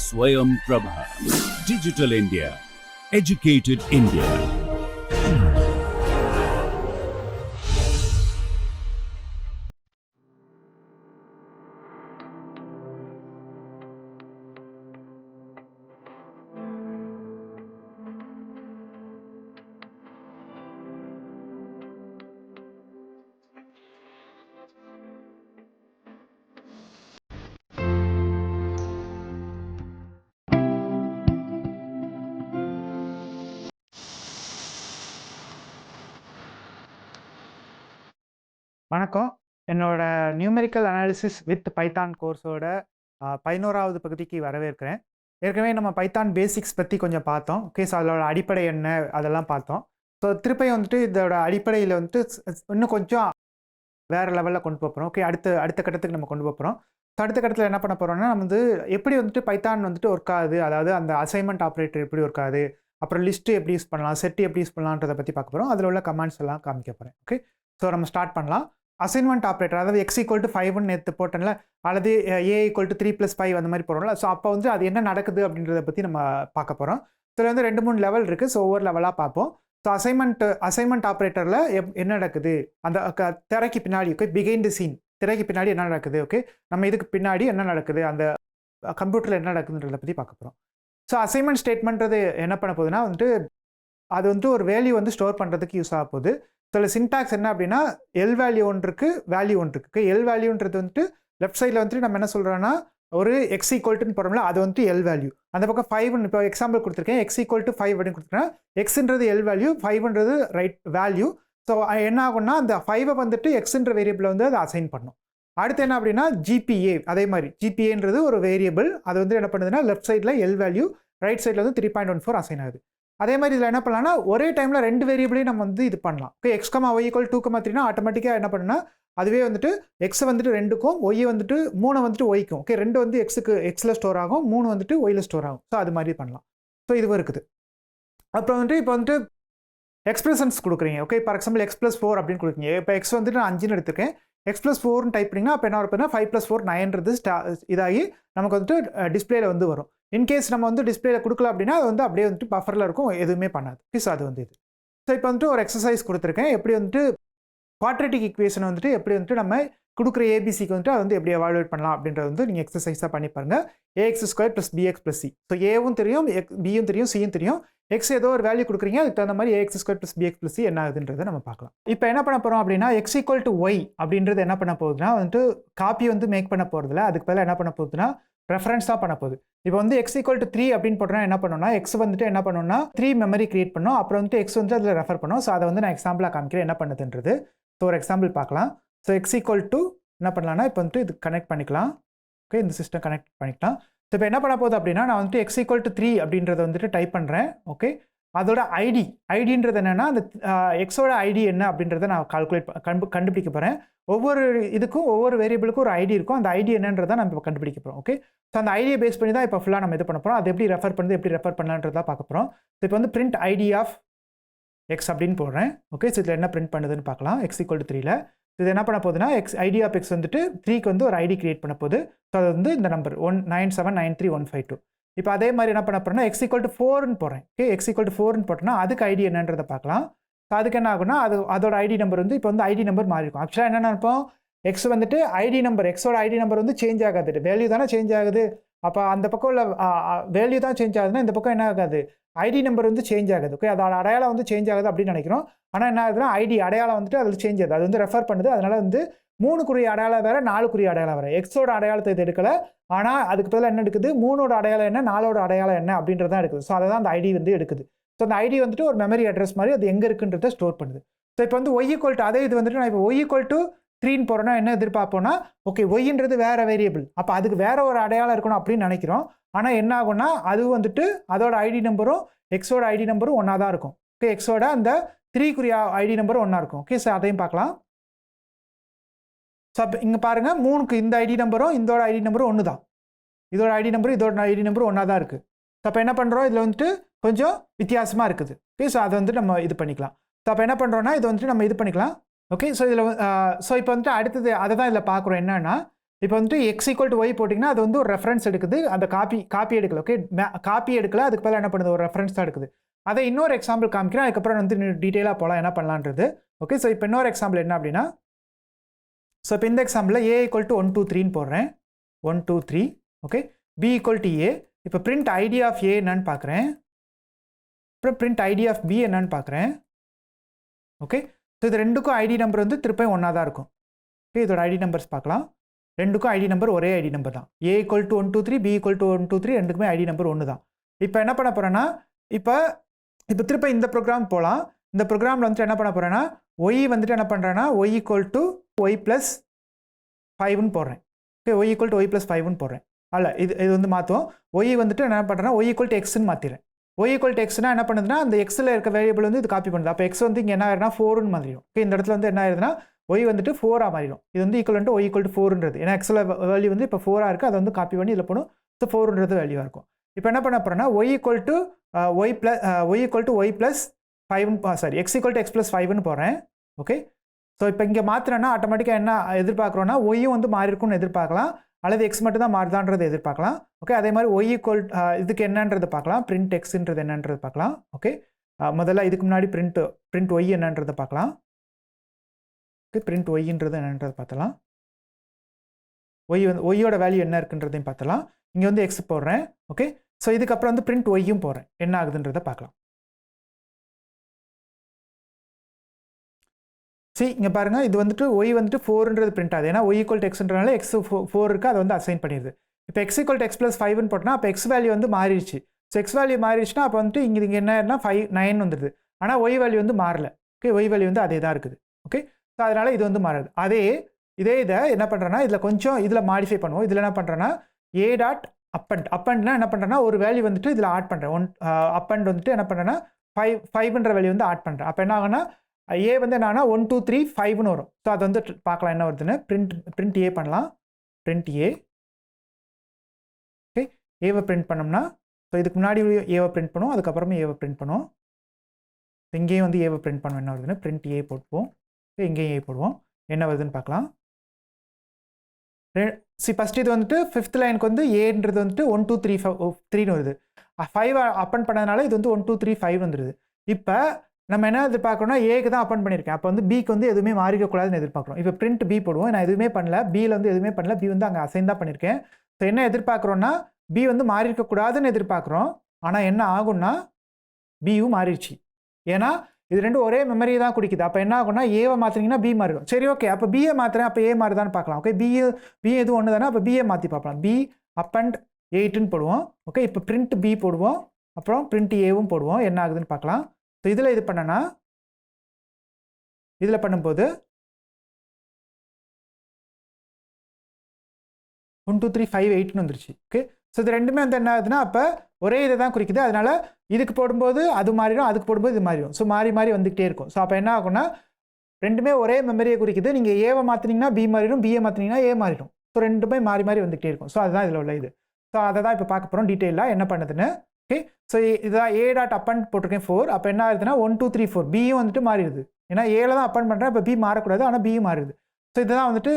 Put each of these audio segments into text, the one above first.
Swayam Prabha. Digital India. Educated India. வணக்கம். என்னோட numerical analysis with Python கோர்ஸோட 11வது பகுதிக்கு வரவேற்கிறேன். ஏற்கனவே நம்ம பைத்தான் பேசிக்ஸ் பற்றி கொஞ்சம் பார்த்தோம். ஓகே, ஸோ அதோட அடிப்படை என்ன அதெல்லாம் பார்த்தோம். ஸோ திருப்பியும் வந்துட்டு இதோட அடிப்படையில் வந்துட்டு இன்னும் கொஞ்சம் வேறு லெவலில் கொண்டு போகிறோம். ஓகே, அடுத்த கட்டத்துக்கு நம்ம கொண்டு போகிறோம். ஸோ அடுத்த கட்டத்தில் என்ன பண்ண போகிறோம்னா, நம்ம வந்து எப்படி வந்துட்டு பைத்தான் வந்துட்டு ஒர்க் ஆகுது, அதாவது அந்த அசைன்மெண்ட் ஆப்ரேட்டர் எப்படி ஒர்க் ஆகுது, அப்புறம் லிஸ்ட்டு எப்படி யூஸ் பண்ணலாம், செட்டு எப்படி யூஸ் பண்ணலான்றதை பற்றி பார்க்க போகிறோம். அதில் உள்ள கமெண்ட்ஸ் எல்லாம் காமிக்க போகிறேன். ஓகே, ஸோ நம்ம ஸ்டார்ட் பண்ணலாம். அசைன்மெண்ட் ஆப்ரேட்டர், அதாவது x = 5ன்னு நேற்று போட்டேன்ல, அல்லது a = 3 + 5 அந்த மாதிரி போகிறோம்ல. ஸோ அப்போ வந்து அது என்ன நடக்குது அப்படின்றத பற்றி நம்ம பார்க்க போகிறோம். இதில் வந்து 2-3 லெவல் இருக்குது. ஸோ ஒவ்வொரு லெவலாக பார்ப்போம். ஸோ அசைன்மெண்ட் ஆப்ரேட்டரில் என்ன நடக்குது, அந்த திரைக்கு பின்னாடி, ஓகே, பிஹைண்ட் தி சீன், திரைக்கு பின்னாடி என்ன நடக்குது, ஓகே, நம்ம இதுக்கு பின்னாடி என்ன நடக்குது, அந்த கம்ப்யூட்டரில் என்ன நடக்குதுன்றதை பற்றி பார்க்க போகிறோம். ஸோ அசைன்மெண்ட் ஸ்டேட்மெண்ட்றது என்ன பண்ண போகுதுன்னா வந்துட்டு, அது வந்துட்டு ஒரு வேல்யூ வந்து ஸ்டோர் பண்ணுறதுக்கு யூஸ் ஆக போகுது. ஸோ சின்டாக்ஸ் என்ன அப்படின்னா, எல் வேல்யூ ஒன்று இருக்குது, வேல்யூ ஒன்று இருக்குது. எல் வேல்யூன்றது வந்துட்டு லெஃப்ட் சைடில் வந்துட்டு நம்ம என்ன சொல்கிறோன்னா, ஒரு x = போகிறோம்ல, அது வந்துட்டு எல் வேல்யூ. அந்த பக்கம் 5ன்னு இப்போ எக்ஸாம்பிள் கொடுத்துருக்கேன், x = 5 அப்படின்னு கொடுத்துருக்கேன். எக்ஸ்ன்றது எல் வேல்யூ, 5ன்றது ரைட் வேல்யூ. ஸோ என்ன ஆகும்னா, அந்த 5ஐ வந்துட்டு எக்ஸ்ன்ற வேரியபிள் வந்து அதை அசைன் பண்ணும். அடுத்து என்ன அப்படின்னா, ஜிபிஏ, அதே மாதிரி ஜிபிஏன்றது ஒரு வேரியபிள். அது வந்து என்ன பண்ணுதுன்னா, லெஃப்ட் சைடில் எல் வேல்யூ, ரைட் சைடில் வந்து 3.14 அசைன் ஆகுது. அதே மாதிரி இதில் என்ன பண்ணலாம்னா, ஒரே டைமில் 2 வேரியபிளையும் நம்ம வந்து இது பண்ணலாம். ஓகே, x, y = 2,3னா ஆட்டோமேட்டிக்காக என்ன பண்ணுன்னா, அதுவே வந்துட்டு எக்ஸ் வந்துட்டு 2க்கும், ஒய் வந்துட்டு 3 வந்துட்டு ஒய்க்கும். ஓகே, 2 வந்து எக்ஸில் ஸ்டோர் ஆகும், 3 வந்துட்டு ஒயில் ஸ்டோர் ஆகும். ஸோ அது மாதிரி பண்ணலாம். ஸோ இதுவும் இருக்குது. அப்புறம் வந்துட்டு இப்போ வந்துட்டு எக்ஸ்பிரஷன்ஸ் கொடுக்குறீங்க. ஓகே, ஃபார் எக்ஸாம்பிள் x + 4 அப்படின்னு கொடுக்குறீங்க. இப்போ x வந்துட்டு நான் 5ன்னு எடுத்துருக்கேன். x + 4ன்னு டைப் பண்ணிங்கன்னா அப்போ என்ன வருதுன்னா, 5 + 4 9ன்றது இதாகி நமக்கு வந்துட்டு டிஸ்பிளேல வந்து வரும். இன்கேஸ் நம்ம வந்து டிஸ்பிளேல கொடுக்கல அப்படின்னா, அது வந்து அப்படியே வந்துட்டு பஃபரில் இருக்கும், எதுவுமே பண்ணாது. ஸோ அது வந்து இது. ஸோ இப்போ வந்துட்டு ஒரு எக்ஸசைஸ் கொடுத்துருக்கேன். எப்படி வந்துட்டு குவாட்ரேட்டிக் ஈக்குவேஷன் வந்துட்டு எப்படி வந்துட்டு நம்ம கொடுக்குற ஏபிசிக்கு வந்துட்டு அதை வந்து எப்படி எவாலுவேட் பண்ணலாம் அப்படின்றது வந்து நீங்கள் எக்ஸசைஸாக பண்ணி பாருங்க. ax² + bx + c. ஸோ ஏவும் தெரியும், பியும் தெரியும், சியும் தெரியும். எக்ஸ் ஏதோ ஒரு வேல்யூ கொடுக்குறீங்க, அதுக்கு தகுந்த மாதிரி ax² + bx + c என்ன ஆகுதுன்றதை நம்ம பார்க்கலாம். இப்போ என்ன பண்ண போகிறோம் அப்படின்னா, x = y அப்படின்றது என்ன பண்ண போகுதுன்னா, வந்துட்டு காப்பி வந்து மேக் பண்ண போகிறதுல, அதுக்கு பதிலாக என்ன பண்ண போகுதுன்னா, ரெஃபரன்ஸ் தான் பண்ண போகுது. இப்போ வந்து x = 3 அப்படின்னு போட்டோம்னா என்ன பண்ணோம்னா, x வந்துட்டு என்ன பண்ணோம்னா 3 மெமரி கிரியேட் பண்ணோம். அப்புறம் வந்துட்டு x வந்து அதில் ரெஃபர் பண்ணோம். ஸோ அதை வந்து நான் எக்ஸாம்பிளாக காமிக்கிறேன் என்ன பண்ணுதுன்றது. ஸோ ஒரு எக்ஸாம்பிள் பார்க்கலாம். ஸோ x = என்ன பண்ணலாம்னா, இப்போ வந்துட்டு இது கனெக்ட் பண்ணிக்கலாம். ஓகே, இந்த சிஸ்டம் கனெக்ட் பண்ணிக்கலாம். ஸோ இப்போ என்ன பண்ண போகுது அப்படின்னா, நான் வந்துட்டு x = 3 அப்படின்றத வந்துட்டு டைப் பண்ணுறேன். ஓகே, அதோட ஐடின்றது என்னென்னா, அந்த எக்ஸோட ஐடி என்ன அப்படின்றத நான் கண்டுபிடிக்க போகிறேன். ஒவ்வொரு இதுக்கும் ஒவ்வொரு வேரியபிளுக்கும் ஒரு ஐடி இருக்கும். அந்த ஐடி என்னன்றதை நம்ம இப்போ கண்டுபிடிக்க போகிறோம். ஓகே, ஸோ அந்த ஐடியை பேஸ் பண்ணி தான் இப்போ ஃபுல்லாக நம்ம இது பண்ண போகிறோம். அது எப்படி ரெஃபர் பண்ணுறது, எப்படி ரெஃபர் பண்ணலான்றதா பார்க்க போகிறோம். ஸோ இப்போ வந்து பிரிண்ட் ஐடி ஆஃப் எக்ஸ் அப்படின்னு போடுறேன். ஓகே, ஸோ இதில் என்ன பிரிண்ட் பண்ணுதுன்னு பார்க்கலாம். x = 3ல் இது என்ன பண்ண போகுதுன்னா, ஐடி ஆஃப் எக்ஸ் வந்துட்டு 3க்கு வந்து ஒரு ஐடி கிரியேட் பண்ண போகுது. ஸோ அது வந்து இந்த நம்பர் 197935152. இப்போ அதே மாதிரி என்ன பண்ண போகிறேன்னா, x = 4ன்னு போடுறேன். ஓகே, x = 4ன்னு போட்டோன்னா அதுக்கு ஐடி என்னன்றதை பார்க்கலாம். ஸோ அதுக்கு என்ன ஆகுனா, அதோட ஐடி நம்பர் வந்து இப்போ வந்து ஐடி நம்பர் மாறி இருக்கும். ஆக்சுவலாக என்ன நினைப்போம், எக்ஸ் வந்துட்டு ஐடி நம்பர், எக்ஸோட ஐடி நம்பர் வந்து சேஞ்ச் ஆகாது, வேல்யூ தானே சேஞ்ச் ஆகுது. அப்போ அந்த பக்கம் உள்ள வேல்யூ தான் சேஞ்ச் ஆகுதுன்னா, இந்த பக்கம் என்ன ஆகாது, ஐடி நம்பர் வந்து சேஞ்ச் ஆகுது. ஓகே, அதோட அடையாளம் வந்து சேஞ்ச் ஆகுது அப்படின்னு நினைக்கிறோம். ஆனால் என்ன ஆகுதுன்னா, ஐடி அடையாளம் வந்துட்டு அதில் சேஞ்ச் ஆகுது, அது வந்து ரெஃபர் பண்ணுது. அதனால வந்து 3 அடையாளம் வேறு, 4 அடையாளம் வேறு. எக்ஸோட அடையாளத்தை இது எடுக்கலை, ஆனால் அதுக்கு பதிலாக என்ன எடுக்குது, 3 அடையாளம் என்ன, 4 அடையாளம் என்ன அப்படின்றதான் எடுக்குது. ஸோ அதை தான் அந்த ஐடி வந்து எடுக்குது. ஸோ அந்த ஐடி வந்துட்டு ஒரு மெமரி அட்ரஸ் மாதிரி அது எங்கே இருக்குன்றதை ஸ்டோர் பண்ணுது. ஸோ இப்போ வந்து y = அதே இது வந்துட்டு நான் இப்போ y = 3ன்னு போகிறோன்னா என்ன எதிர்பார்ப்போம்னா, ஓகே ஒய்ன்றது வேறு வேரியபிள், அப்போ அதுக்கு வேறு ஒரு அடையாளம் இருக்கணும் அப்படின்னு நினைக்கிறோம். ஆனால் என்ன ஆகும்னா, அது வந்துட்டு அதோட ஐடி நம்பரும் எக்ஸோட ஐடி நம்பரும் ஒன்றா தான் இருக்கும். ஓகே, எக்ஸோட அந்த 3 ஐடி நம்பரும் ஒன்றா இருக்கும். ஓகே, ஸோ அதையும் பார்க்கலாம். ஸோ அப்போ இங்கே பாருங்கள், 3க்கு இந்த ஐடி நம்பரும் இதோட ஐடி நம்பரும் ஒன்று தான். இதோட ஐடி நம்பரும் இதோட ஐடி நம்பரும் ஒன்றா தான் இருக்குது. ஸோ அப்போ என்ன பண்ணுறோம், இதில் வந்துட்டு கொஞ்சம் வித்தியாசமாக இருக்குது. ஓகே, ஸோ அதை வந்துட்டு நம்ம இது பண்ணிக்கலாம். ஸோ அப்போ என்ன பண்ணுறோன்னா, இது வந்துட்டு நம்ம இது பண்ணிக்கலாம். ஓகே, ஸோ இதில் ஸோ இப்போ வந்துட்டு அடுத்தது அதை தான் இதில் பார்க்குறோம். என்னன்னா, இப்போ வந்துட்டு எக்ஸ் ஈக்குவல் டு ஒய் போட்டிங்கன்னா அது வந்து ஒரு ரெஃபரன்ஸ் எடுக்குது, அந்த காப்பி எடுக்கல. ஓகே, காப்பி எடுக்கல, அதுக்கு பதிலாக என்ன பண்ணுது, ஒரு ரெஃபரன்ஸ் தான் எடுக்குது. அதை இன்னொரு எக்ஸாம்பிள் காமிக்கிறேன், அதுக்கப்புறம் வந்து டீட்டெயிலாக போகலாம் என்ன பண்ணலான்றது. ஓகே, ஸோ இப்போ இன்னொரு எக்ஸாம்பிள் என்ன அப்படின்னா, ஸோ இப்போ இந்த எக்ஸாம்பிளில் ஏ ஈக்குவல் டு 1 2 3ன்னு போடுறேன், 1 2 3. ஓகே, பி ஈக்குவல் டு ஏ. இப்போ பிரிண்ட் ஐடி ஆஃப் ஏ என்னன்னு பார்க்குறேன், அப்புறம் பிரிண்ட் ஐடி ஆஃப் பி என்னன்னு பார்க்குறேன். ஓகே, ஸோ இது ரெண்டுக்கும் ஐடி நம்பர் வந்து திருப்பியும் ஒன்றா தான் இருக்கும். ஓகே, இதோட ஐடி நம்பர்ஸ் பார்க்கலாம். ரெண்டுக்கும் ஐடி நம்பர் ஒரே ஐடி நம்பர் தான். A equal to 1 2 3, B equal to 1 2 3, ரெண்டுக்குமே ஐடி நம்பர் ஒன்று தான். இப்போ என்ன பண்ண போகிறேன்னா, இப்போ திருப்ப இந்த ப்ரோக்ராம் போகலாம். இந்த ப்ரோக்ராமில் வந்துட்டு என்ன பண்ண போகிறேன்னா, ஒய் வந்துட்டு என்ன பண்ணுறேன்னா Y equal to Y plus 5ன்னு போடுறேன். Okay, Y equal to Y plus 5ன்னு போடுறேன். அல்ல, இது வந்து மாற்றுவோம். ஒய் வந்துட்டு என்ன பண்ணுறேன்னா ஒய் ஈக்குவல் டு எக்ஸ்ன்னு மாற்றிடுறேன். ஒய் ஈக்குவல் டு எக்ஸ்னா என்ன பண்ணுதுன்னா, அந்த எக்ஸில் இருக்க வேரியபிள் வந்து இது காப்பி பண்ணுது. அப்போ எக்ஸ் வந்து இங்கே என்ன ஆயிருன்னா 4ன்னு மாறிடும். ஓகே, இந்த இடத்துல வந்து என்ன ஆயிருதுன்னா ஒய் வந்துட்டு 4ஆக மாறிடும். இது வந்து equal to y equal to 4ன்றது, ஏன்னா எக்ஸில் வேல்யூ வந்து இப்போ 4ஆக இருக்குது, அதை வந்து காப்பி பண்ணி இதில் போடும். ஸோ 4ன்றது வேல்யூவாக இருக்கும். இப்போ என்ன பண்ண போகிறேன்னா y equal to Y plus 5, sorry x equal to x plus 5ன்னு போடுறேன். ஓகே, ஸோ இப்போ இங்கே மாற்றினேன்னா ஆட்டோமேட்டிக்காக என்ன எதிர்பார்க்குறோன்னா ஒய்யும் வந்து மாறி இருக்கும்னு எதிர்பார்க்கலாம், அல்லது எக்ஸ் மட்டும் தான் மாறுதான்றது எதிர்பார்க்கலாம். ஓகே, அதே மாதிரி ஒய் ஈக்குவல் இதுக்கு என்னன்றது பார்க்கலாம், பிரிண்ட் எக்ஸ்ன்றது என்னன்றது பார்க்கலாம். ஓகே, முதல்ல இதுக்கு முன்னாடி பிரிண்ட் ஒய் என்னன்றதை பார்க்கலாம். ஓகே, பிரிண்ட் ஒய்ன்றது என்னன்றது பார்த்தலாம். ஒய்யோட வேல்யூ என்ன இருக்குன்றதையும் பார்த்தலாம். இங்கே வந்து எக்ஸ் போடுறேன். ஓகே, ஸோ இதுக்கப்புறம் வந்து பிரிண்ட் ஒய்யும் போடுறேன், என்ன ஆகுதுன்றதை பார்க்கலாம். சரி, இங்கே பாருங்கள், இது வந்துட்டு ஒய் வந்துட்டு 4ன்றது பிரிண்ட் ஆகுது, ஏன்னா ஒய் ஈக்குவல் டு எக்ஸ்ன்றனால எக்ஸ் 4 இருக்குது, அதை வந்து அசைன் பண்ணிடுது. இப்போ x equal to x plus 5ன்னு போட்டோன்னா அப்போ எக்ஸ் வேல்யூ வந்து மாறிடுச்சு. ஸோ எக்ஸ் வேல்யூ மாறிடுச்சுன்னா அப்போ வந்துட்டு இங்கே என்ன ஆயிருன்னா 5 9 வந்துடுது. ஆனால் ஒய் வேல்யூ வந்து மாறல. ஓகே, ஒய் வேல்யூ வந்து அதே தான் இருக்குது. ஓகே, ஸோ அதனால் இது வந்து மாறாது. இதை என்ன பண்ணுறேன்னா இதில் மாடிஃபை பண்ணுவோம். இதில் என்ன பண்ணுறேன்னா ஏ டாட் அப்பண்ட்னா என்ன பண்ணுறேன்னா ஒரு வேல்யூ வந்துட்டு இதில் ஆட் பண்ணுறேன். அப்பண்ட் வந்துட்டு என்ன பண்ணுறேன்னா 5ன்ற வேல்யூ வந்து ஆட் பண்ணுறேன். அப்போ என்ன ஆகுன்னா ஏ வந்து என்னன்னா 1 2 3 5ன்னு வரும். ஸோ அதை வந்து பார்க்கலாம் என்ன வருதுன்னு. பிரிண்ட் ஏ பண்ணலாம். பிரிண்ட் ஏ. ஓகே, ஏவை பிரிண்ட் பண்ணோம்னா, ஸோ இதுக்கு முன்னாடி ஏவை பிரிண்ட் பண்ணுவோம், அதுக்கப்புறமே ஏவை பிரிண்ட் பண்ணுவோம். இங்கேயும் வந்து ஏவை பிரிண்ட் பண்ணுவோம், என்ன வருதுன்னு பிரிண்ட் ஏ போட்டுப்போம். இங்கேயும் ஏ போடுவோம், என்ன வருதுன்னு பார்க்கலாம். ஃபஸ்ட் இது வந்துட்டு 5th லைனுக்கு வந்து ஏன்றது வந்துட்டு 1 2 3 3ன்னு வருது. 5 அப்பன் பண்ணதுனால இது வந்து 1 2 3 5 வந்துடுது. இப்போ நம்ம என்ன எதிர்பார்க்கணும்னா ஏக்கு தான் அப்பன் பண்ணியிருக்கேன், அப்போ வந்து பிக்கு வந்து எதுவுமே மாறிக்கக்கூடாதுன்னு எதிர்பார்க்குறோம். இப்போ பிரிண்ட் பி போடுவோம், நான் எதுவுமே பண்ணல, பியில் வந்து எதுவுமே பண்ணல, பி வந்து அங்கே அசைன் தான் பண்ணியிருக்கேன். ஸோ என்ன எதிர்பார்க்குறோன்னா பி வந்து மாறிஇருக்கக்கூடாதுன்னு எதிர்பார்க்குறோம். ஆனால் என்ன ஆகும்னா பியும் மாறிடுச்சு, ஏன்னா இது ரெண்டும் ஒரே மெமரி தான் குடிக்குது. அப்போ என்ன ஆகும்னா ஏவை மாற்றினீங்கன்னா பி மாறிடும். சரி, ஓகே, அப்போ பிஏ மாற்றுறேன், அப்போ ஏ மாறுதான்னு பார்க்கலாம். ஓகே, பி எதுவும் ஒன்று தானே, அப்போ பிஏ மாற்றி பார்க்கலாம். பி அப்பண்ட் 8ன்னு போடுவோம். ஓகே, இப்போ பிரிண்ட் பி போடுவோம், அப்புறம் பிரிண்ட் ஏவும் போடுவோம், என்ன ஆகுதுன்னு பார்க்கலாம். ஸோ இதில் இது பண்ணனா இதில் பண்ணும்போது 1 2 3 5 8ன்னு வந்துருச்சு. ஓகே, ஸோ இது ரெண்டுமே வந்து என்ன ஆகுதுன்னா அப்போ ஒரே இதை தான் குறிக்குது. அதனால இதுக்கு போடும்போது அது மாறிடும், அதுக்கு போடும்போது இது மாறிடும். ஸோ மாறி வந்துக்கிட்டே இருக்கும். ஸோ அப்போ என்ன ஆகும்னா ரெண்டுமே ஒரே மெமரியை குறிக்குது. நீங்கள் ஏவை மாற்றினீங்கன்னா பி மாறிடும், பிஏ மாற்றினீங்கன்னா ஏ மாறிடும். ஸோ ரெண்டுமே மாறி வந்துக்கிட்டே இருக்கும். ஸோ அதுதான் இதில் உள்ள இது. ஸோ அதை தான் இப்போ பார்க்க போகிறோம் டீட்டெயிலாக என்ன பண்ணுதுன்னு. ஓகே, ஸோ இதுதான் ஏ டாட் அப்பன் போட்டிருக்கேன் 4. அப்போ என்ன ஆகுதுன்னா 1 2 3 4 பியும் வந்துட்டு மாறிடுது, ஏன்னா ஏல தான் அப்பன் பண்ணுறேன், இப்போ பி மாறக்கூடாது, ஆனால் பியும் மாறிடுது. ஸோ இதுதான் வந்துட்டு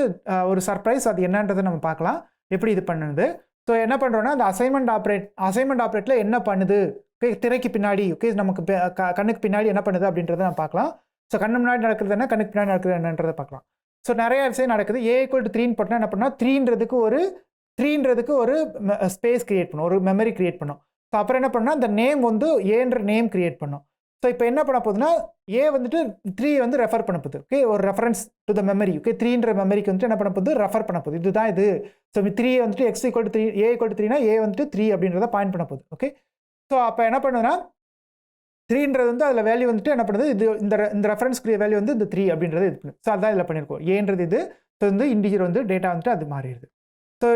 ஒரு சர்ப்ரைஸ். அது என்னன்றதை நம்ம பார்க்கலாம் எப்படி இது பண்ணுது. ஸோ என்ன பண்ணுறோன்னா அந்த அசைன்மெண்ட் ஆப்ரேட்டில் என்ன பண்ணுது, ஓகே, திரைக்கு பின்னாடி, ஓகே, நமக்கு கண்ணுக்கு பின்னாடி என்ன பண்ணுது அப்படின்றத நம்ம பார்க்கலாம். ஸோ கண்ணு முன்னாடி நடக்கிறது என்ன, கண்ணுக்கு பின்னாடி நடக்கிறது என்னன்றதை பார்க்கலாம். ஸோ நிறைய விஷயம் நடக்குது. ஏ ஈக்குவல் டு 3ன்னு போட்டால் என்ன பண்ணால் 3ன்றதுக்கு ஒரு ஸ்பேஸ் கிரியேட் பண்ணும், ஒரு மெமரி கிரியேட் பண்ணும். ஸோ அப்புறம் என்ன பண்ணால் அந்த நேம் வந்து ஏன்ற நேம் கிரியேட் பண்ணும். ஸோ இப்போ என்ன பண்ண போகுதுன்னா ஏ வந்துட்டு 3 வந்து ரெஃபர் பண்ண போகுது. ஓகே, ஒரு reference to the memory. Okay, 3ன்ற மெமரிக்கு வந்துட்டு என்ன பண்ண போகுது, ரெஃபர் பண்ண போகுது. இதுதான் இது. ஸோ 3 வந்துட்டு x equal to 3, a equal to 3னா ஏ வந்துட்டு 3 அப்படின்றத பாயிண்ட் பண்ண போகுது. ஓகே, ஸோ அப்போ என்ன பண்ணுதுன்னா 3ன்றது வந்து அதில் வேல்யூ வந்துட்டு என்ன பண்ணுது, இது இந்த ரெஃபரன்ஸ்க்குரிய வேல்யூ வந்து இந்த 3 அப்படின்றது இது பண்ணுது. ஸோ அதான் இதில் பண்ணியிருக்கோம். ஏன்றது இது. ஸோ வந்து இன்டிஜர் வந்து டேட்டா வந்துட்டு அது மாறிடுது. ஸோ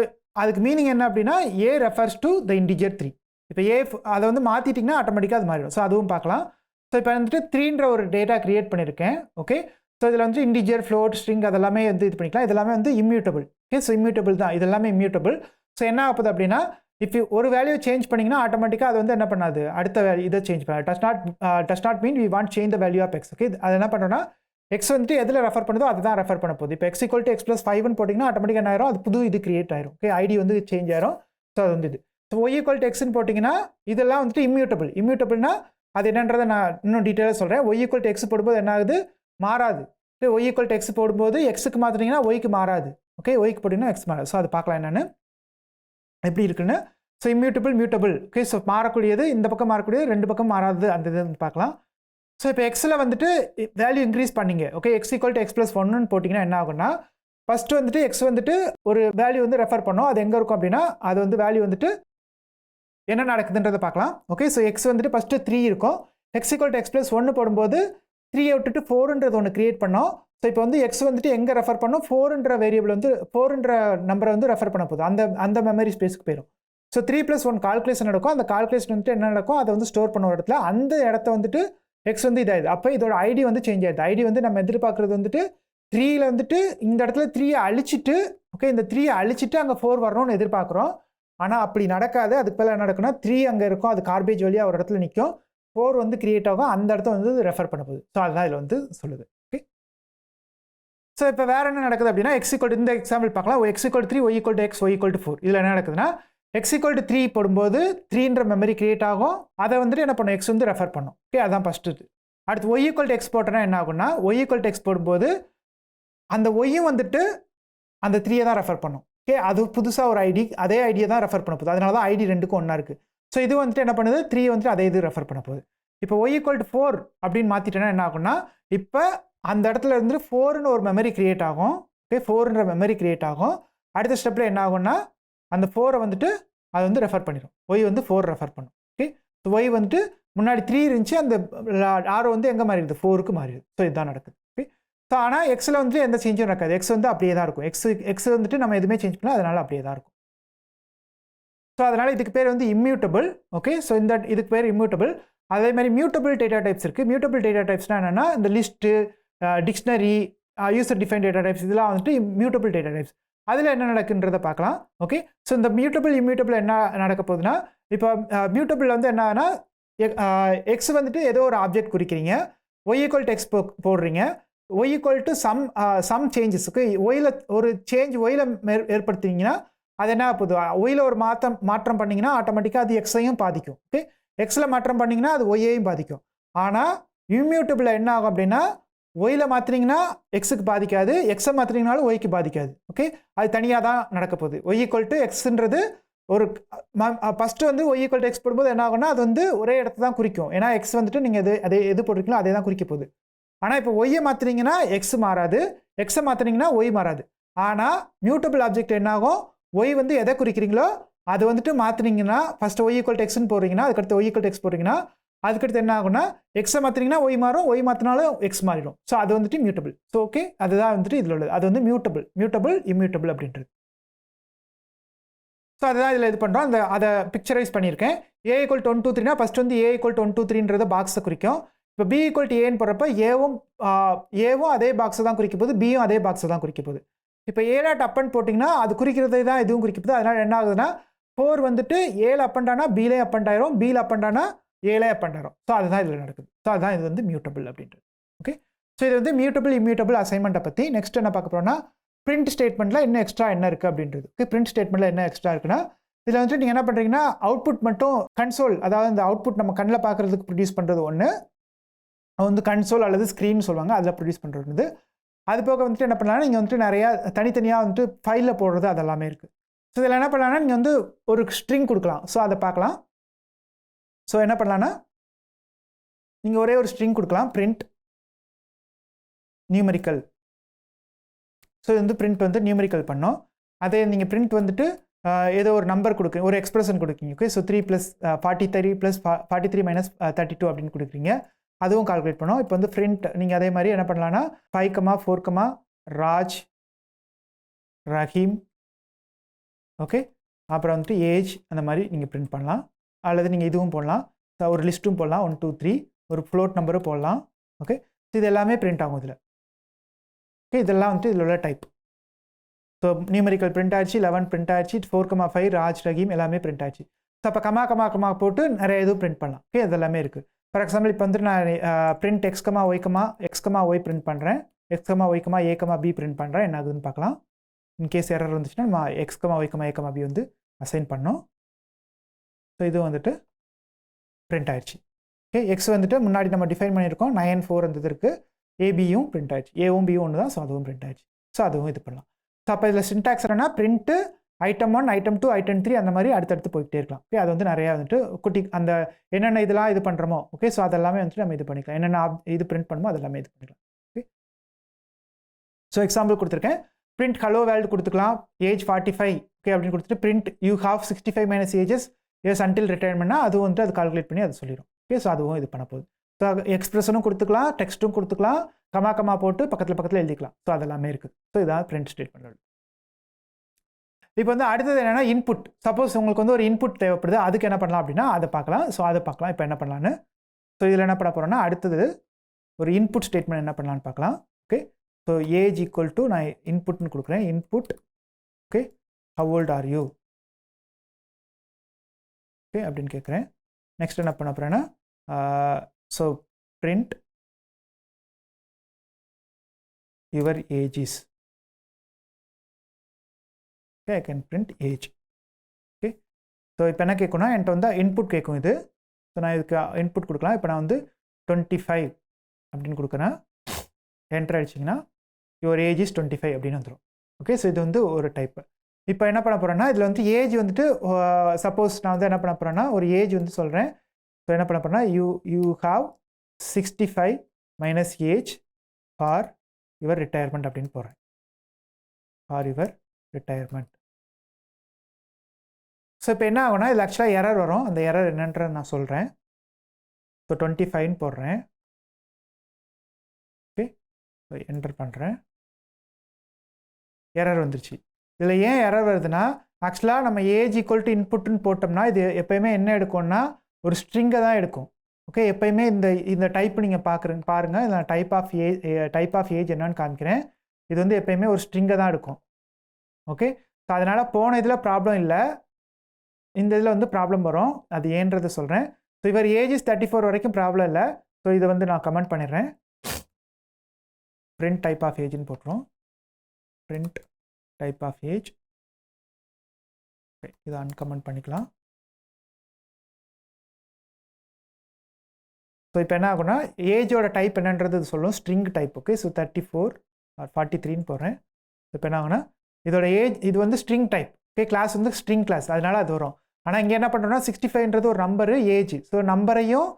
அதுக்கு மீனிங் என்ன அப்படின்னா ஏ ரெஃபர்ஸ் டு த இன்டிஜர் 3. இப்போ ஏ அதை வந்து மாற்றிட்டிங்கன்னா ஆட்டோமேட்டிக்காக அது மாறிடும். ஸோ அதுவும் பார்க்கலாம். ஸோ இப்போ வந்துட்டு 3ன்ற ஒரு டேட்டா கிரியேட் பண்ணியிருக்கேன். ஓகே, ஸோ இதில் வந்து இன்டிஜர், ஃப்ளோட், ஸ்ட்ரிங் அதெல்லாமே வந்து இது பண்ணிக்கலாம். இதெல்லாமே வந்து இம்யூட்டபிள். ஓகே, ஸோ இம்யூட்டபிள் தான், இதெல்லாமே இம்யூட்டபிள். ஸோ என்ன ஆகுது அப்படின்னா இஃப் ஒரு வேல்யூ சேஞ்ச் பண்ணிங்கன்னா ஆட்டோமேட்டிக்காக அது வந்து என்ன பண்ணாது, அடுத்த வேல்யூ இதை சேஞ்ச் பண்ணாது. Does not mean we want change the value of x. Okay, அது என்ன பண்ணுறோன்னா எக்ஸ் வந்துட்டு எதில் ரெஃபர் பண்ணுதோ அதுதான் ரெஃபர் பண்ண போகுது. இப்போ x equal to x plus 5ன்னு போட்டிங்கன்னா ஆட்டோமேட்டிக்காக என்ன ஆயிரும், அது புது இது கிரியேட் ஆயிரும். ஓகே, ஐடி வந்து சேஞ்ச் ஆயிரும். ஸோ அது வந்து இது. ஸோ ஒய் ஈக்குவல் டு எக்ஸ்ன்னு போட்டிங்கன்னா இதெல்லாம் வந்துட்டு இம்யூட்டபிள். இம்யூட்டபிள்னா அது என்னன்றதை நான் இன்னும் டீட்டெயிலாக சொல்கிறேன். ஒய் ஈக்குவல் டு எக்ஸ் போடும்போது என்ன ஆகுது, மாறாது. Okay, Y equal to x போடும்போது எக்ஸுக்கு மாற்றினீங்கன்னா ஒய்க்கு மாறாது. ஓகே, ஒய்க்கு போட்டிங்கன்னா எக்ஸ் மாறாது. ஸோ அது பார்க்கலாம் என்னென்னு எப்படி இருக்குன்னு. So immutable, mutable. Okay, so மாறக்கூடியது இந்த பக்கம் மாறக்கூடியது, ரெண்டு பக்கம் மாறாது, அந்த இது பார்க்கலாம். ஸோ இப்போ எக்ஸில் வந்துட்டு வேல்யூ இன்க்ரீஸ் பண்ணிங்க. Okay, x equal to x plus 1ன்னு போட்டிங்கன்னா என்ன ஆகும்னா, ஃபஸ்ட்டு வந்துட்டு எக்ஸ் வந்துட்டு ஒரு வேல்யூ வந்து ரெஃபர் பண்ணோம். அது எங்கே இருக்கும் அப்படின்னா, அது வந்து வேல்யூ வந்துட்டு என்ன நடக்குதுன்றதை பார்க்கலாம். ஓகே, ஸோ எக்ஸ் வந்துட்டு ஃபஸ்ட்டு 3 இருக்கும். X equal to x plus 1 போடும்போது 3 விட்டுட்டு 4ன்றது ஒன்று கிரியேட் பண்ணோம். ஸோ இப்போ வந்து எக்ஸ் வந்துட்டு எங்கே ரெஃபர் பண்ணோம், 4ன்ற வேரியபிள் வந்து 4ன்ற நம்பரை வந்து ரெஃபர் பண்ண போகுது. அந்த மெமரி ஸ்பேஸ்க்கு போயிடும். ஸோ 3+1 கால்குலேஷன் நடக்கும். அந்த கால்குலேஷன் வந்துட்டு என்ன நடக்கும், அதை வந்து ஸ்டோர் பண்ண ஒரு இடத்துல அந்த இடத்த வந்துட்டு எக்ஸ் வந்து இதாகுது. அப்போ இதோட ஐடி வந்து சேஞ்ச் ஆயிடுது. ஐடி வந்து நம்ம எதிர்பார்க்குறது வந்துட்டு 3ல வந்துட்டு இந்த இடத்துல 3 அழிச்சிட்டு, ஓகே, இந்த 3 அழிச்சிட்டு அங்கே 4 வரணும்னு எதிர்பார்க்குறோம். ஆனால் அப்படி நடக்காது. அதுக்கு மேலே என்ன நடக்குன்னா 3 அங்கே இருக்கும், அது கார்பேஜ் வழியாக ஒரு இடத்துல நிற்கும். 4 வந்து கிரியேட் ஆகும், அந்த இடத்த வந்து ரெஃபர் பண்ண போகுது. ஸோ அதுதான் இதில் வந்து சொல்லுது. ஓகே, ஸோ இப்போ வேறு என்ன நடக்குது அப்படின்னா, எக்ஸ் ஈக்குவல் இந்த எக்ஸாம்பிள் பார்க்கலாம். X equal 3, y equal to x, y equal to 4. இதில் என்ன நடக்குதுன்னா, எக்ஸ் ஈக்குவல் டு 3 போடும்போது 3ன்ற மெமரி கிரியேட் ஆகும். அதை வந்துட்டு என்ன பண்ணும், எக்ஸ் வந்து ரெஃபர் பண்ணும். ஓகே, அதான் ஃபஸ்ட்டு இது. அடுத்து ஒய் ஈக்குவல் டு எக்ஸ் போட்டோன்னா என்ன ஆகும்னா, ஒய் ஈக்குவல் டு எக்ஸ் போடும்போது அந்த ஒய்யும் வந்துட்டு அந்த 3 தான் ரெஃபர் பண்ணும். ஓகே, அது புதுசாக ஒரு ஐடி, அதே ஐடியை தான் ரெஃபர் பண்ண போகுது. அதனால தான் ஐடி ரெண்டுக்கும் ஒன்றா இருக்குது. ஸோ இது வந்துட்டு என்ன பண்ணுது, 3 வந்துட்டு அதே இது ரெஃபர் பண்ண போகுது. இப்போ ஒய் ஈக்குவல் டு 4 அப்படின்னு மாற்றிட்டேன்னா என்ன ஆகும்னா, இப்போ அந்த இடத்துல இருந்து 4ன்னு ஒரு மெமரி கிரியேட் ஆகும். ஓகே, 4ன்ற மெமரி கிரியேட் ஆகும். அடுத்த ஸ்டெப்பில் என்ன ஆகும்னா, அந்த 4 வந்துட்டு அது வந்து ரெஃபர் பண்ணிடும். ஒய் வந்து 4 ரெஃபர் பண்ணும். ஓகே, ஸோ ஒய் வந்துட்டு முன்னாடி 3 இருந்துச்சு, அந்த ஆரோ வந்து எங்கே மாறிடுது, 4க்கு மாறிடுது. ஸோ இதுதான் நடக்குது. ஓகே, ஸோ ஆனால் எக்ஸில் வந்துட்டு எந்த சேஞ்சும் நடக்காது. எக்ஸ் வந்து அப்படியே தான் இருக்கும். எக்ஸ் வந்துட்டு நம்ம எதுவுமே சேஞ்ச் பண்ணல, அதனால அப்படியே தான் இருக்கும். ஸோ அதனால் இதுக்கு பேர் வந்து இம்யூட்டபிள். ஓகே, ஸோ இதுக்கு பேர் இம்யூட்டபிள். அதே மாதிரி மியூட்டபிள் டேட்டா டைப்ஸ் இருக்குது. மியூட்டபிள் டேட்டா டைப்ஸ்னால் என்னென்னா, இந்த list, dictionary, user define data types, இதெல்லாம் வந்துட்டு மியூட்டபிள் டேட்டா டைப்ஸ். அதில் என்ன நடக்குன்றதை பார்க்கலாம். ஓகே, ஸோ இந்த மியூட்டபிள் இம்யூட்டபிள் என்ன நடக்க போகுதுன்னா, இப்போ மியூட்டபிள் வந்து என்னன்னா, எக்ஸ் வந்துட்டு ஏதோ ஒரு ஆப்ஜெக்ட் குறிக்கிறீங்க, ஒய் ஈக்குவல் டு எக்ஸ் போடுறீங்க, ஒய் ஈக்குவல் டு சம் சேஞ்சஸுக்கு ஒயில் ஒரு சேஞ்ச் ஒயில் ஏற்படுத்திங்கன்னா அது என்ன போகுது, ஒயில் ஒரு மாற்றம் பண்ணிங்கன்னா ஆட்டோமேட்டிக்காக அது எக்ஸையும் பாதிக்கும். ஓகே, எக்ஸில் மாற்றம் பண்ணிங்கன்னா அது ஒய்யையும் பாதிக்கும். ஆனால் இம்யூட்டபிளில் என்ன ஆகும் அப்படின்னா, ஒயில் மாற்றினீங்கன்னா எக்ஸுக்கு பாதிக்காது, எக்ஸை மாற்றினீங்கனாலும் ஒய்க்கு பாதிக்காது. ஓகே, அது தனியாக தான் நடக்க போகுது. ஒய் ஈக்குவல் டு எக்ஸ்ன்றது ஒரு ஃபஸ்ட்டு வந்து ஒய் ஈக்குவல் டு எக்ஸ் போடும்போது என்ன ஆகும்னா, அது வந்து ஒரே இடத்த தான் குறிக்கும். ஏன்னா எக்ஸ் வந்துட்டு நீங்கள் எது போட்டிருக்கீங்களோ அதே தான் குறிக்க போகுது. ஆனால் இப்போ ஒய்யை மாற்றினீங்கன்னா எக்ஸ் மாறாது, எக்ஸை மாற்றினீங்கன்னா ஒய் மாறாது. ஆனால் மியூட்டபிள் ஆப்ஜெக்ட் என்ன ஆகும், ஒய் வந்து எதை குறிக்கிறீங்களோ அது வந்துட்டு மாற்றினீங்கன்னா, ஃபஸ்ட்டு ஒய் ஈக்குவல் டு எக்ஸ்ன்னு போடுறீங்கன்னா, அதுக்கடுத்து ஒய் ஈக்குவல் டு எக்ஸ் போடுறீங்கன்னா, அதுக்கடுத்து என்ன ஆகும்னா, எக்ஸை மாற்றினீங்கன்னா ஒய் மாறும், ஒய் மாற்றினாலும் எக்ஸ் மாறிடும். ஸோ அது வந்துட்டு மியூட்டபிள். ஸோ ஓகே, அதுதான் வந்துட்டு இதில் உள்ளது. அது வந்து மியூட்டபிள் இம்யூட்டபிள் அப்படின்றது. ஸோ அதுதான் இதில் இது பண்ணுறோம். அதை பிக்சரைஸ் பண்ணியிருக்கேன். ஏ ஈக்குவல் டு 1 2 3னா ஃபஸ்ட் வந்து ஏ ஈக்குவல் டு 1 2 3ன்றத பாக்ஸை குறிக்கும். இப்போ பி ஈக்குவல் டு ஏன்னு போடுறப்ப ஏவும் அதே பாக்ஸை தான் குறிக்க போகுது, பியும் அதே பாக்ஸை தான் குறிக்க போகுது. இப்போ ஏ டாட் அப்பன் போட்டிங்கன்னா அது குறிக்கிறதை தான் இதுவும் குறிக்க போகுது. அதனால் என்ன ஆகுதுன்னா, 4 வந்துட்டு ஏல அப்பண்டானா பிலே அப்பண்ட் ஆயிரும், பியில் அப்பண்டானா ஏலே அப்பண்ட் ஆயிரும். ஸோ அதுதான் இதில் நடக்குது. ஸோ அதுதான் இது வந்து மியூட்டபிள் அப்படின்றது. ஓகே, ஸோ இது வந்து மியூட்டபிள் இம்யூட்டபிள் அசைன்மெண்ட்டை பற்றி. நெக்ஸ்ட் என்ன பார்க்க போகிறோம்னா, பிரிண்ட் ஸ்டேட்மெண்ட்டில் இன்னும் எக்ஸ்ட்ரா என்ன இருக்குது அப்படின்றது. ஓகே, பிரிண்ட் ஸ்டேட்மெண்ட்டில் என்ன எக்ஸ்ட்ரா இருக்குன்னா, இதில் வந்துட்டு நீங்கள் என்ன பண்ணுறீங்கன்னா, அவுட்புட் மட்டும் கன்சோல், அதாவது இந்த அவுட்புட் நம்ம கண்ணில் பார்க்குறதுக்கு ப்ரொடியூஸ் பண்ணுறது ஒன்று, வந்து கன்சோல் அல்லது ஸ்க்ரீன் சொல்லுவாங்க, அதில் ப்ரொடியூஸ் பண்ணுறது. அது போக வந்துட்டு என்ன பண்ணலாம்னா, நீங்கள் வந்துட்டு நிறையா தனித்தனியாக வந்துட்டு ஃபைலில் போடுறது அதெல்லாமே இருக்குது. ஸோ இதில் என்ன பண்ணலாம்னா, நீங்கள் வந்து ஒரு ஸ்ட்ரிங் கொடுக்கலாம். ஸோ அதை பார்க்கலாம். ஸோ என்ன பண்ணலான்னா, நீங்கள் ஒரே ஒரு ஸ்ட்ரிங் கொடுக்கலாம், பிரிண்ட் நியூமெரிக்கல். ஸோ இது வந்து பிரிண்ட் வந்து நியூமெரிக்கல் பண்ணோம். அதே நீங்கள் பிரிண்ட் வந்துட்டு ஏதோ ஒரு நம்பர் கொடுக்குறீங்க, ஒரு எக்ஸ்பிரஷன் கொடுக்குறீங்க. ஓகே, ஸோ 3 + 43 + 43 - 32 அப்படின்னு கொடுக்குறீங்க. அதுவும் கால்குலேட் பண்ணோம். இப்போ வந்து பிரிண்ட் நீங்கள் அதே மாதிரி என்ன பண்ணலான்னா, 5, 4, ராஜ், ரஹீம், ஓகே, அப்புறம் வந்துட்டு ஏஜ், அந்த மாதிரி நீங்கள் பிரிண்ட் பண்ணலாம். அல்லது நீங்கள் இதுவும் போடலாம், ஒரு லிஸ்ட்டும் போடலாம், 1 2 3, ஒரு ஃப்ளோட் நம்பரும் போடலாம். ஓகே, இது எல்லாமே பிரிண்ட் ஆகும் இதில். ஓகே, இதெல்லாம் வந்துட்டு இதில் உள்ள டைப். ஸோ நியூமெரிக்கல் பிரிண்ட் ஆச்சு, 11 பிரிண்ட் ஆச்சு, 4, 5 ராஜ், ரஹீம் எல்லாமே பிரிண்ட் ஆச்சு. ஸோ அப்போ கமா போட்டு நிறைய இதுவும் பிரிண்ட் பண்ணலாம். ஓகே, இது எல்லாமே இருக்குது. ஃபார் எக்ஸாம்பிள் இப்போ வந்து நான் பிரிண்ட் எக்ஸ்கமா ஒய் பிரிண்ட் பண்ணுறேன், எக்ஸ்கமா ஒய்கமா ஏகமா பி பிரிண்ட் பண்ணுறேன். என்ன ஆகுதுன்னு பார்க்கலாம். இன்கேஸ் எரர் வந்துச்சுன்னா நம்ம எக்ஸ்கமா ஒய்கமா ஏகமா பி வந்து அசைன் பண்ணோம். ஸோ இது வந்துட்டு பிரிண்ட் ஆயிடுச்சு. ஓகே, எக்ஸ் வந்துட்டு முன்னாடி நம்ம டிஃபைன் பண்ணியிருக்கோம் 9 4 இருந்தது இருக்குது. ஏபியும் பிரிண்ட் ஆயிடுச்சு, ஏவும் பியும் ஒன்று தான். ஸோ அதுவும் பிரிண்ட் ஆயிடுச்சு. ஸோ அதுவும் இது பண்ணலாம். ஸோ அப்போ இதில் சின்டாக்ஸ் என்னன்னா பிரிண்ட்டு item 1 item 2 item 3 அந்த மாதிரி அடுத்தடுத்து போயிட்டே இருக்கலாம். ஓகே, அது வந்து நிறையா வந்துட்டு குட்டி அந்த என்னென்ன இதெல்லாம் இது பண்ணுறோமோ, ஓகே, ஸோ அதெல்லாமே வந்துட்டு நம்ம இது பண்ணிக்கலாம். என்னென்ன இது பிரிண்ட் பண்ணுமோ அதெல்லாமே இது பண்ணிக்கலாம். ஓகே, ஸோ எக்ஸாம்பிள் கொடுத்துருக்கேன். பிரிண்ட் ஹலோ வேர்ல்டு கொடுத்துக்கலாம், ஏஜ் 45 ஓகே அப்படின்னு கொடுத்துட்டு print you have 65 minus ages years until ரிட்டையர்மெண்ட்னா அதுவும் வந்துட்டு அது கால்குலேட் பண்ணி அது சொல்லிடும். ஓகே, ஸோ அதுவும் இது பண்ண போகுது. ஸோ எக்ஸ்பிரஷனும் கொடுத்துக்கலாம், டெக்ஸ்ட்டும் கொடுத்துக்கலாம், கமா போட்டு பக்கத்தில் எழுதிக்கலாம். ஸோ அதெல்லாமே இருக்குது. ஸோ இதான் பிரிண்ட் ஸ்டேட்மெண்ட். இப்போ வந்து அடுத்தது என்னென்னா இன்புட். சப்போஸ் உங்களுக்கு வந்து ஒரு இன்புட் தேவைப்படுது, அதுக்கு என்ன பண்ணலாம் அப்படின்னா அதை பார்க்கலாம். ஸோ அதை பார்க்கலாம் இப்போ என்ன பண்ணலான்னு. ஸோ இதில் என்ன பண்ண போகிறோன்னா அடுத்தது ஒரு இன்புட் ஸ்டேட்மெண்ட் என்ன பண்ணலான்னு பார்க்கலாம். Okay, so age equal to நான் இன்புட்னு கொடுக்குறேன். Input okay how old are you okay அப்படின்னு கேட்குறேன். நெக்ஸ்ட் என்ன பண்ண போகிறேன்னா so print your age is okay, I can print age. Okay, so இப்போ என்ன கேட்கும்னா என்கிட்ட வந்து இன்புட் கேட்கும் இது. ஸோ நான் இதுக்கு இன்புட் கொடுக்கலாம். இப்போ நான் வந்து 25 அப்படின்னு கொடுக்குறேன். என்டர் அடிச்சிங்கன்னா யுவர் ஏஜ் இஸ் 25 அப்படின்னு வந்துடும். ஓகே, ஸோ இது வந்து ஒரு டைப்பு. இப்போ என்ன பண்ண போகிறேன்னா இதில் வந்து ஏஜ் வந்துட்டு சப்போஸ் நான் வந்து என்ன பண்ண போகிறேன்னா ஒரு ஏஜ் வந்து சொல்கிறேன். ஸோ என்ன பண்ண போகிறேன்னா you have 65 minus age for your retirement அப்படின்னு போகிறேன். For your retirement. ஸோ இப்போ என்ன ஆகும்னா இது ஆக்சுவலாக எரர் வரும். அந்த எரர் என்னன்ற நான் சொல்கிறேன். ஸோ 25ன்னு போடுறேன். ஓகே, ஸோ என்டர் பண்ணுறேன். எரர் வந்துருச்சு. இதில் ஏன் எரர் வருதுன்னா ஆக்சுவலாக நம்ம ஏஜ் ஈக்குவல் டு இன்புட்னு போட்டோம்னா இது எப்போயுமே என்ன எடுக்கும்னா ஒரு ஸ்ட்ரிங்கை தான் எடுக்கும். ஓகே, எப்போயுமே இந்த டைப் நீங்கள் பாருங்கள். இதில் டைப் ஆஃப் ஏஜ் என்னன்னு காமிக்கிறேன். இது வந்து எப்போயுமே ஒரு ஸ்ட்ரிங்கை தான் எடுக்கும். ஓகே, ஸோ அதனால் போன இதில் ப்ராப்ளம் இல்லை, இந்த இதில் வந்து ப்ராப்ளம் வரும். அது ஏன்றதை சொல்கிறேன். ஸோ இவர் ஏஜஸ் 34 வரைக்கும் ப்ராப்ளம் இல்லை. ஸோ இதை வந்து நான் கமெண்ட் பண்ணிடுறேன். பிரிண்ட் டைப் ஆஃப் ஏஜ்னு போட்டுரும். Print type of age. Okay, இதை அன்கமெண்ட் பண்ணிக்கலாம். ஸோ இப்போ என்ன ஆகும்னா ஏஜோட டைப் என்னன்றது சொல்லும், string type. Okay, so 34 or 43ன்னு போடுறேன். இப்போ என்ன ஆகுனா இதோட ஏஜ் இது வந்து ஸ்ட்ரிங் டைப். ஓகே, கிளாஸ் வந்து ஸ்ட்ரிங் கிளாஸ், அதனால அது வரும். ஆனால் இங்கே என்ன பண்ணுறோம்னா 65ன்றது ஒரு நம்பரு, ஏஜ். ஸோ நம்பரையும்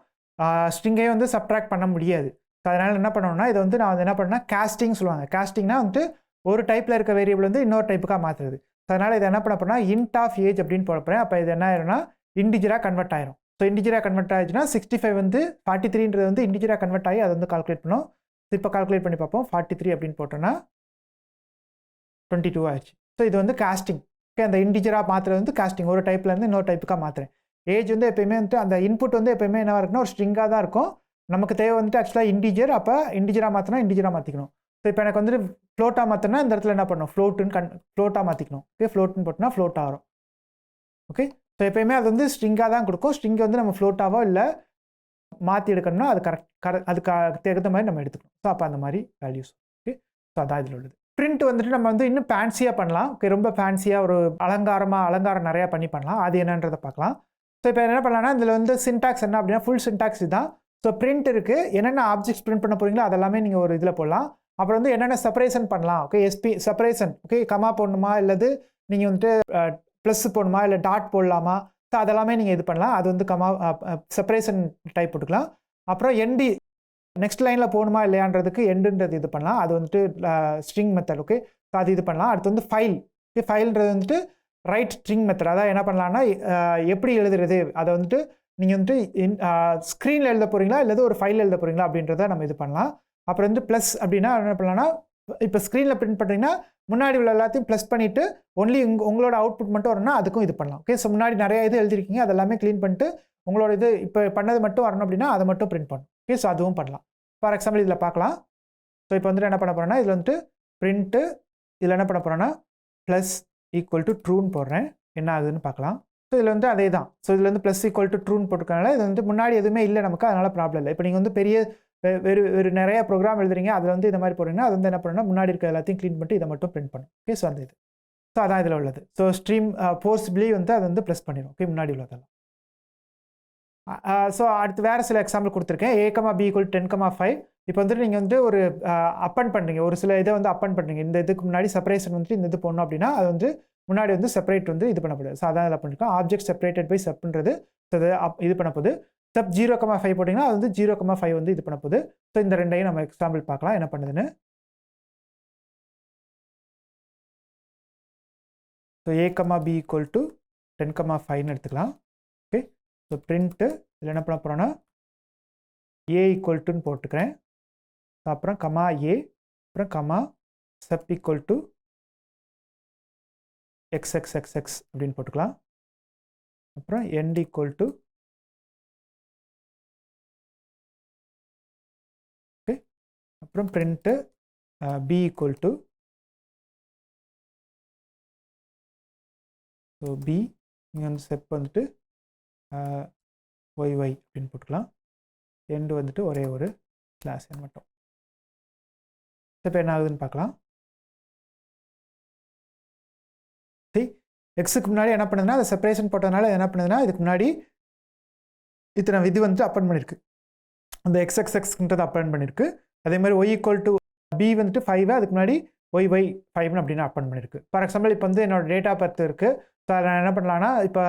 ஸ்ட்ரிங்கையும் வந்து சப்ட்ராக்ட் பண்ண முடியாது. ஸோ அதனால் என்ன பண்ணணும்னா இதை வந்து நான் வந்து என்ன பண்ணேன்னா கேஸ்டிங் சொல்லுவாங்க. கேஸ்டிங்னா வந்து ஒரு டைப்பில் இருக்க வேரியபிள் வந்து இன்னொரு டைப்புக்காக மாற்றுறது. ஸோ அதனால் இதை என்ன பண்ண போனால் இன்ட் ஆஃப் ஏஜ் அப்படின்னு போடுறேன். அப்போ இது என்ன ஆயிரும்னா இன்டிஜராக கன்வெர்ட் ஆயிரும். ஸோ இன்டிஜராக கன்வெர்ட் ஆயிடுச்சுன்னா 65 வந்து 43ன்றது வந்து இன்டிஜராக கன்வெர்ட் ஆகி அதை வந்து கால்குலேட் பண்ணும். இப்போ கால்குலேட் பண்ணி பார்ப்போம். 43 அப்படின்னு போட்டோன்னா 22 ஆயிடுச்சு. ஸோ இது வந்து காஸ்டிங். ஓகே, அந்த இன்டிஜராக மாற்றுறது வந்து காஸ்டிங். ஒரு டைப்லேருந்து இன்னொரு டைப்புக்காக மாற்றுறேன். ஏஜ் வந்து எப்போயுமே வந்துட்டு அந்த இன்புட் வந்து எப்போயுமே என்ன இருக்குன்னா ஒரு ஸ்ட்ரிங்காக தான் இருக்கும். நமக்கு தேவை வந்துட்டு ஆக்சுவலாக இன்டிஜர். அப்போ இன்டிஜராக மாற்றினா இன்டிஜராக மாற்றிக்கணும். ஸோ இப்போ எனக்கு வந்துட்டு ஃப்ளோட்டாக மாற்றினா இந்த இடத்துல என்ன பண்ணணும், ஃப்ளோட்டாக மாற்றிக்கணும். ஓகே, ஃப்ளோட்டுன்னு போட்டோம்னா ஃப்ளோட் ஆகும். ஓகே, ஸோ எப்போயுமே அது வந்து ஸ்ட்ரிங்காக தான் கொடுக்கும். ஸ்ட்ரிங்கை வந்து நம்ம ஃப்ளோட்டாவோ இல்லை மாற்றி எடுக்கணும்னா அது அதுக்கு தகுந்த மாதிரி நம்ம எடுத்துக்கணும். ஸோ அப்போ அந்த மாதிரி வேல்யூஸ். ஓகே, ஸோ அதான் இதில் உள்ளது. பிரிண்ட் வந்துட்டு நம்ம வந்து இன்னும் ஃபேன்சியாக பண்ணலாம். ஓகே, ரொம்ப ஃபேன்சியாக ஒரு அலங்காரம் நிறையா பண்ணலாம். அது என்னன்றதை பார்க்கலாம். ஸோ இப்போ என்ன பண்ணலாம்னா இதில் வந்து சின்டாக்ஸ் என்ன அப்படின்னா ஃபுல் சின்டாக்ஸ் இதுதான். ஸோ பிரிண்ட் இருக்குது, என்னென்ன ஆப்ஜெக்ட்ஸ் பிரிண்ட் பண்ண போகிறீங்களோ அதெல்லாமே நீங்கள் ஒரு இதில் போடலாம். அப்புறம் வந்து என்னென்ன செப்பரேஷன் பண்ணலாம். Okay, separation. ஓகே, கமா போடணுமா இல்லது நீங்கள் வந்துட்டு ப்ளஸ் போடணுமா இல்லை டாட் போடலாமா. ஸோ அதெல்லாமே நீங்கள் இது பண்ணலாம். அது வந்து செப்பரேஷன் டைப் போட்டுக்கலாம். அப்புறம் எண்டு நெக்ஸ்ட் லைனில் போகணுமா இல்லையான்றதுக்கு எண்டுன்றது இது பண்ணலாம். அது வந்துட்டு ஸ்ட்ரிங் மெத்தட். ஓகே, ஸோ அது இது பண்ணலாம். அடுத்து வந்து ஃபைல். ஓகே, ஃபைல்ன்றது வந்துட்டு ரைட் ஸ்ட்ரிங் மெத்தட். அதான் என்ன பண்ணலாம்னா எப்படி எழுதுறது அதை வந்துட்டு நீங்கள் வந்துட்டு ஸ்க்ரீனில் எழுத போகிறீங்களா இல்லை ஒரு ஃபைல் எழுத போகிறீங்களா அப்படின்றத நம்ம இது பண்ணலாம். அப்புறம் வந்து ப்ளஸ் அப்படின்னா என்ன பண்ணலாம்னா இப்போ ஸ்க்ரீனில் பிரிண்ட் பண்ணுறீங்கன்னா முன்னாடி உள்ள எல்லாத்தையும் ப்ளஸ் பண்ணிவிட்டு ஒன்லி உங்களோட அவுட்புட் மட்டும் வரணும்னா அதுக்கும் இது பண்ணலாம். ஓகே, ஸோ முன்னாடி நிறைய இது எழுதிருக்கீங்க, அது எல்லாமே க்ளீன் பண்ணிட்டு உங்களோட இது இப்போ பண்ணது மட்டும் வரணும் அப்படின்னா அதை மட்டும் பிரிண்ட் பண்ணணும். ஓகே, ஸோ அதுவும் பண்ணலாம். ஃபார் எக்ஸாம்பிள் இதில் பார்க்கலாம். ஸோ இப்போ வந்துட்டு என்ன பண்ண போகிறேன்னா இதில் வந்துட்டு பிரிண்ட்டு இதில் என்ன பண்ண போகிறேன்னா ப்ளஸ் ஈக்குவல் டு ட்ரூன்னு போடுறேன். என்ன ஆகுதுன்னு பார்க்கலாம். ஸோ இதில் வந்து அதே தான். ஸோ இதில் வந்து ப்ளஸ் ஈக்குவல் டு ட்ரூன்னு போட்டுருக்கனால இது வந்து முன்னாடி எதுவுமே இல்லை நமக்கு, அதனால் ப்ராப்ளம் இல்லை. இப்போ நீங்கள் வந்து பெரிய வேறு நிறைய ப்ரோக்ராம் எழுதுறீங்க, அதில் வந்து இந்த மாதிரி போடுறீங்கன்னா அது வந்து என்ன பண்ணணும்னா முன்னாடி இருக்க எல்லாத்தையும் க்ளீன் பண்ணிட்டு இதை மட்டும் பிரிண்ட் பண்ணும். ஓகே, ஸோ அந்த இது. ஸோ அதான் இதில் உள்ளது. ஸோ ஸ்ட்ரீம் போர்சிபிளி வந்து அது வந்து ப்ளஸ் பண்ணிடும். ஓகே, முன்னாடி உள்ளதெல்லாம். ஸோ அடுத்து வேறு சில எக்ஸாம்பிள் கொடுத்துருக்கேன். a, b = 10, 5. இப்போ வந்துட்டு நீங்கள் வந்து ஒரு அப்பன் பண்ணுறீங்க, ஒரு சில இதை வந்து அப்பன் பண்ணுறீங்க. இந்த இதுக்கு முன்னாடி செப்பரேஷன் வந்துட்டு இந்த இது போடணும் அப்படின்னா அது வந்து முன்னாடி வந்து செப்பரேட் வந்து இது பண்ணப்படுது. ஸோ அதான் இதில் பண்ணிருக்கோம். ஆப்ஜெக்ட் செப்பரேட்டட் பை செப்ன்றது இது பண்ண போகுது. செப் 0,5 போட்டிங்கன்னா அது வந்து 0,5 வந்து இது பண்ண போகுது. ஸோ இந்த ரெண்டையும் நம்ம எக்ஸாம்பிள் பார்க்கலாம் என்ன பண்ணுதுன்னு. ஸோ a, b = 10, 5ன்னு ஓகே, ஸோ பிரிண்ட்டு இதில் என்ன பண்ண போகிறோன்னா a = போட்டுக்கிறேன். அப்புறம் கமா a, அப்புறம் கமா செப் = xxxx அப்படின்னு போட்டுக்கலாம். அப்புறம் end = ஓகே, அப்புறம் பிரிண்ட்டு b = ஸோ b இங்கே வந்து செப் வந்துட்டு yy அப்படின்னு போட்டுக்கலாம். எண்டு வந்துட்டு ஒரே ஒரு கிளாஸ் மட்டும். இப்போ என்ன ஆகுதுன்னு பார்க்கலாம். சரி, எக்ஸுக்கு முன்னாடி என்ன பண்ணுதுன்னா அதை செப்பரேஷன் போட்டதுனால என்ன பண்ணுதுன்னா இதுக்கு முன்னாடி இத்தனை இது வந்து அப்பன் பண்ணியிருக்கு, அந்த xxxன்றது அப்பன் பண்ணியிருக்கு. அதே மாதிரி y = b வந்துட்டு 5 அதுக்கு முன்னாடி yy 5 அப்படின்னு அப்பன் பண்ணியிருக்கு. ஃபார் எக்ஸாம்பிள் இப்போ வந்து என்னோட டேட்டா பர்த் இருக்குது. ஸோ அதை நான் என்ன பண்ணலான்னா இப்போ